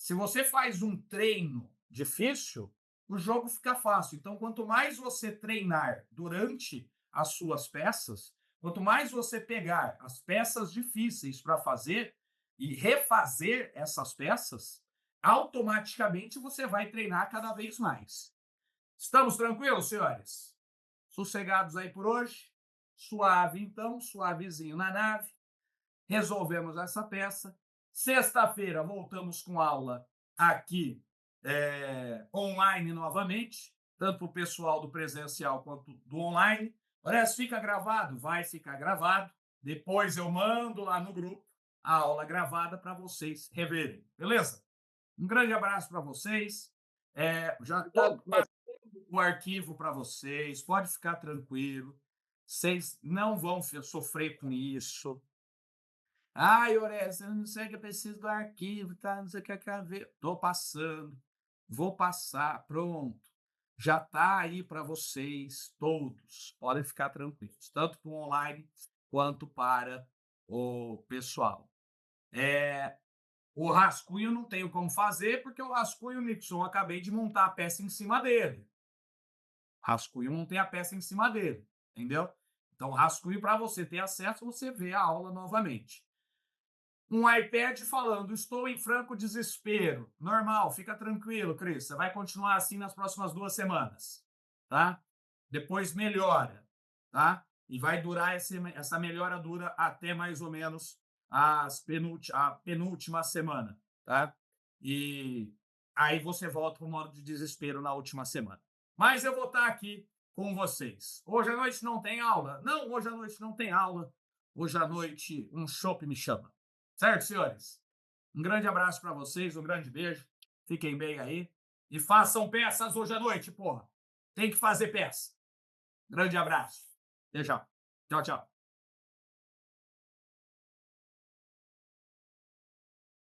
Se você faz um treino difícil, o jogo fica fácil. Então, quanto mais você treinar durante as suas peças, quanto mais você pegar as peças difíceis para fazer e refazer essas peças, automaticamente você vai treinar cada vez mais. Estamos tranquilos, senhores? Sossegados aí por hoje? Suave, então, suavezinho na nave. Resolvemos essa peça. Sexta-feira voltamos com aula aqui online novamente, tanto para o pessoal do presencial quanto do online. Parece fica gravado? Vai ficar gravado. Depois eu mando lá no grupo a aula gravada para vocês reverem. Beleza? Um grande abraço para vocês. Já estou passando o arquivo para vocês. Pode ficar tranquilo. Vocês não vão sofrer com isso. Ai, Oreste, eu não sei que eu preciso do arquivo, tá? Não sei o que eu quero ver. Estou passando. Vou passar. Pronto. Já está aí para vocês todos. Podem ficar tranquilos. Tanto para o online quanto para o pessoal. O rascunho não tenho como fazer, porque o rascunho, Nixon, eu acabei de montar a peça em cima dele. Rascunho não tem a peça em cima dele, entendeu? Então, rascunho, para você ter acesso, você vê a aula novamente. Um iPad falando, estou em franco desespero. Normal, fica tranquilo, Cris. Você vai continuar assim nas próximas 2 semanas, tá? Depois melhora, tá? E vai durar, essa melhora dura até mais ou menos a penúltima semana, tá? E aí você volta para o modo de desespero na última semana. Mas eu vou estar aqui com vocês. Hoje à noite não tem aula? Não, hoje à noite não tem aula. Hoje à noite um chopp me chama. Certo, senhores? Um grande abraço para vocês, um grande beijo. Fiquem bem aí. E façam peças hoje à noite, porra. Tem que fazer peça. Grande abraço. Até já. Tchau, tchau.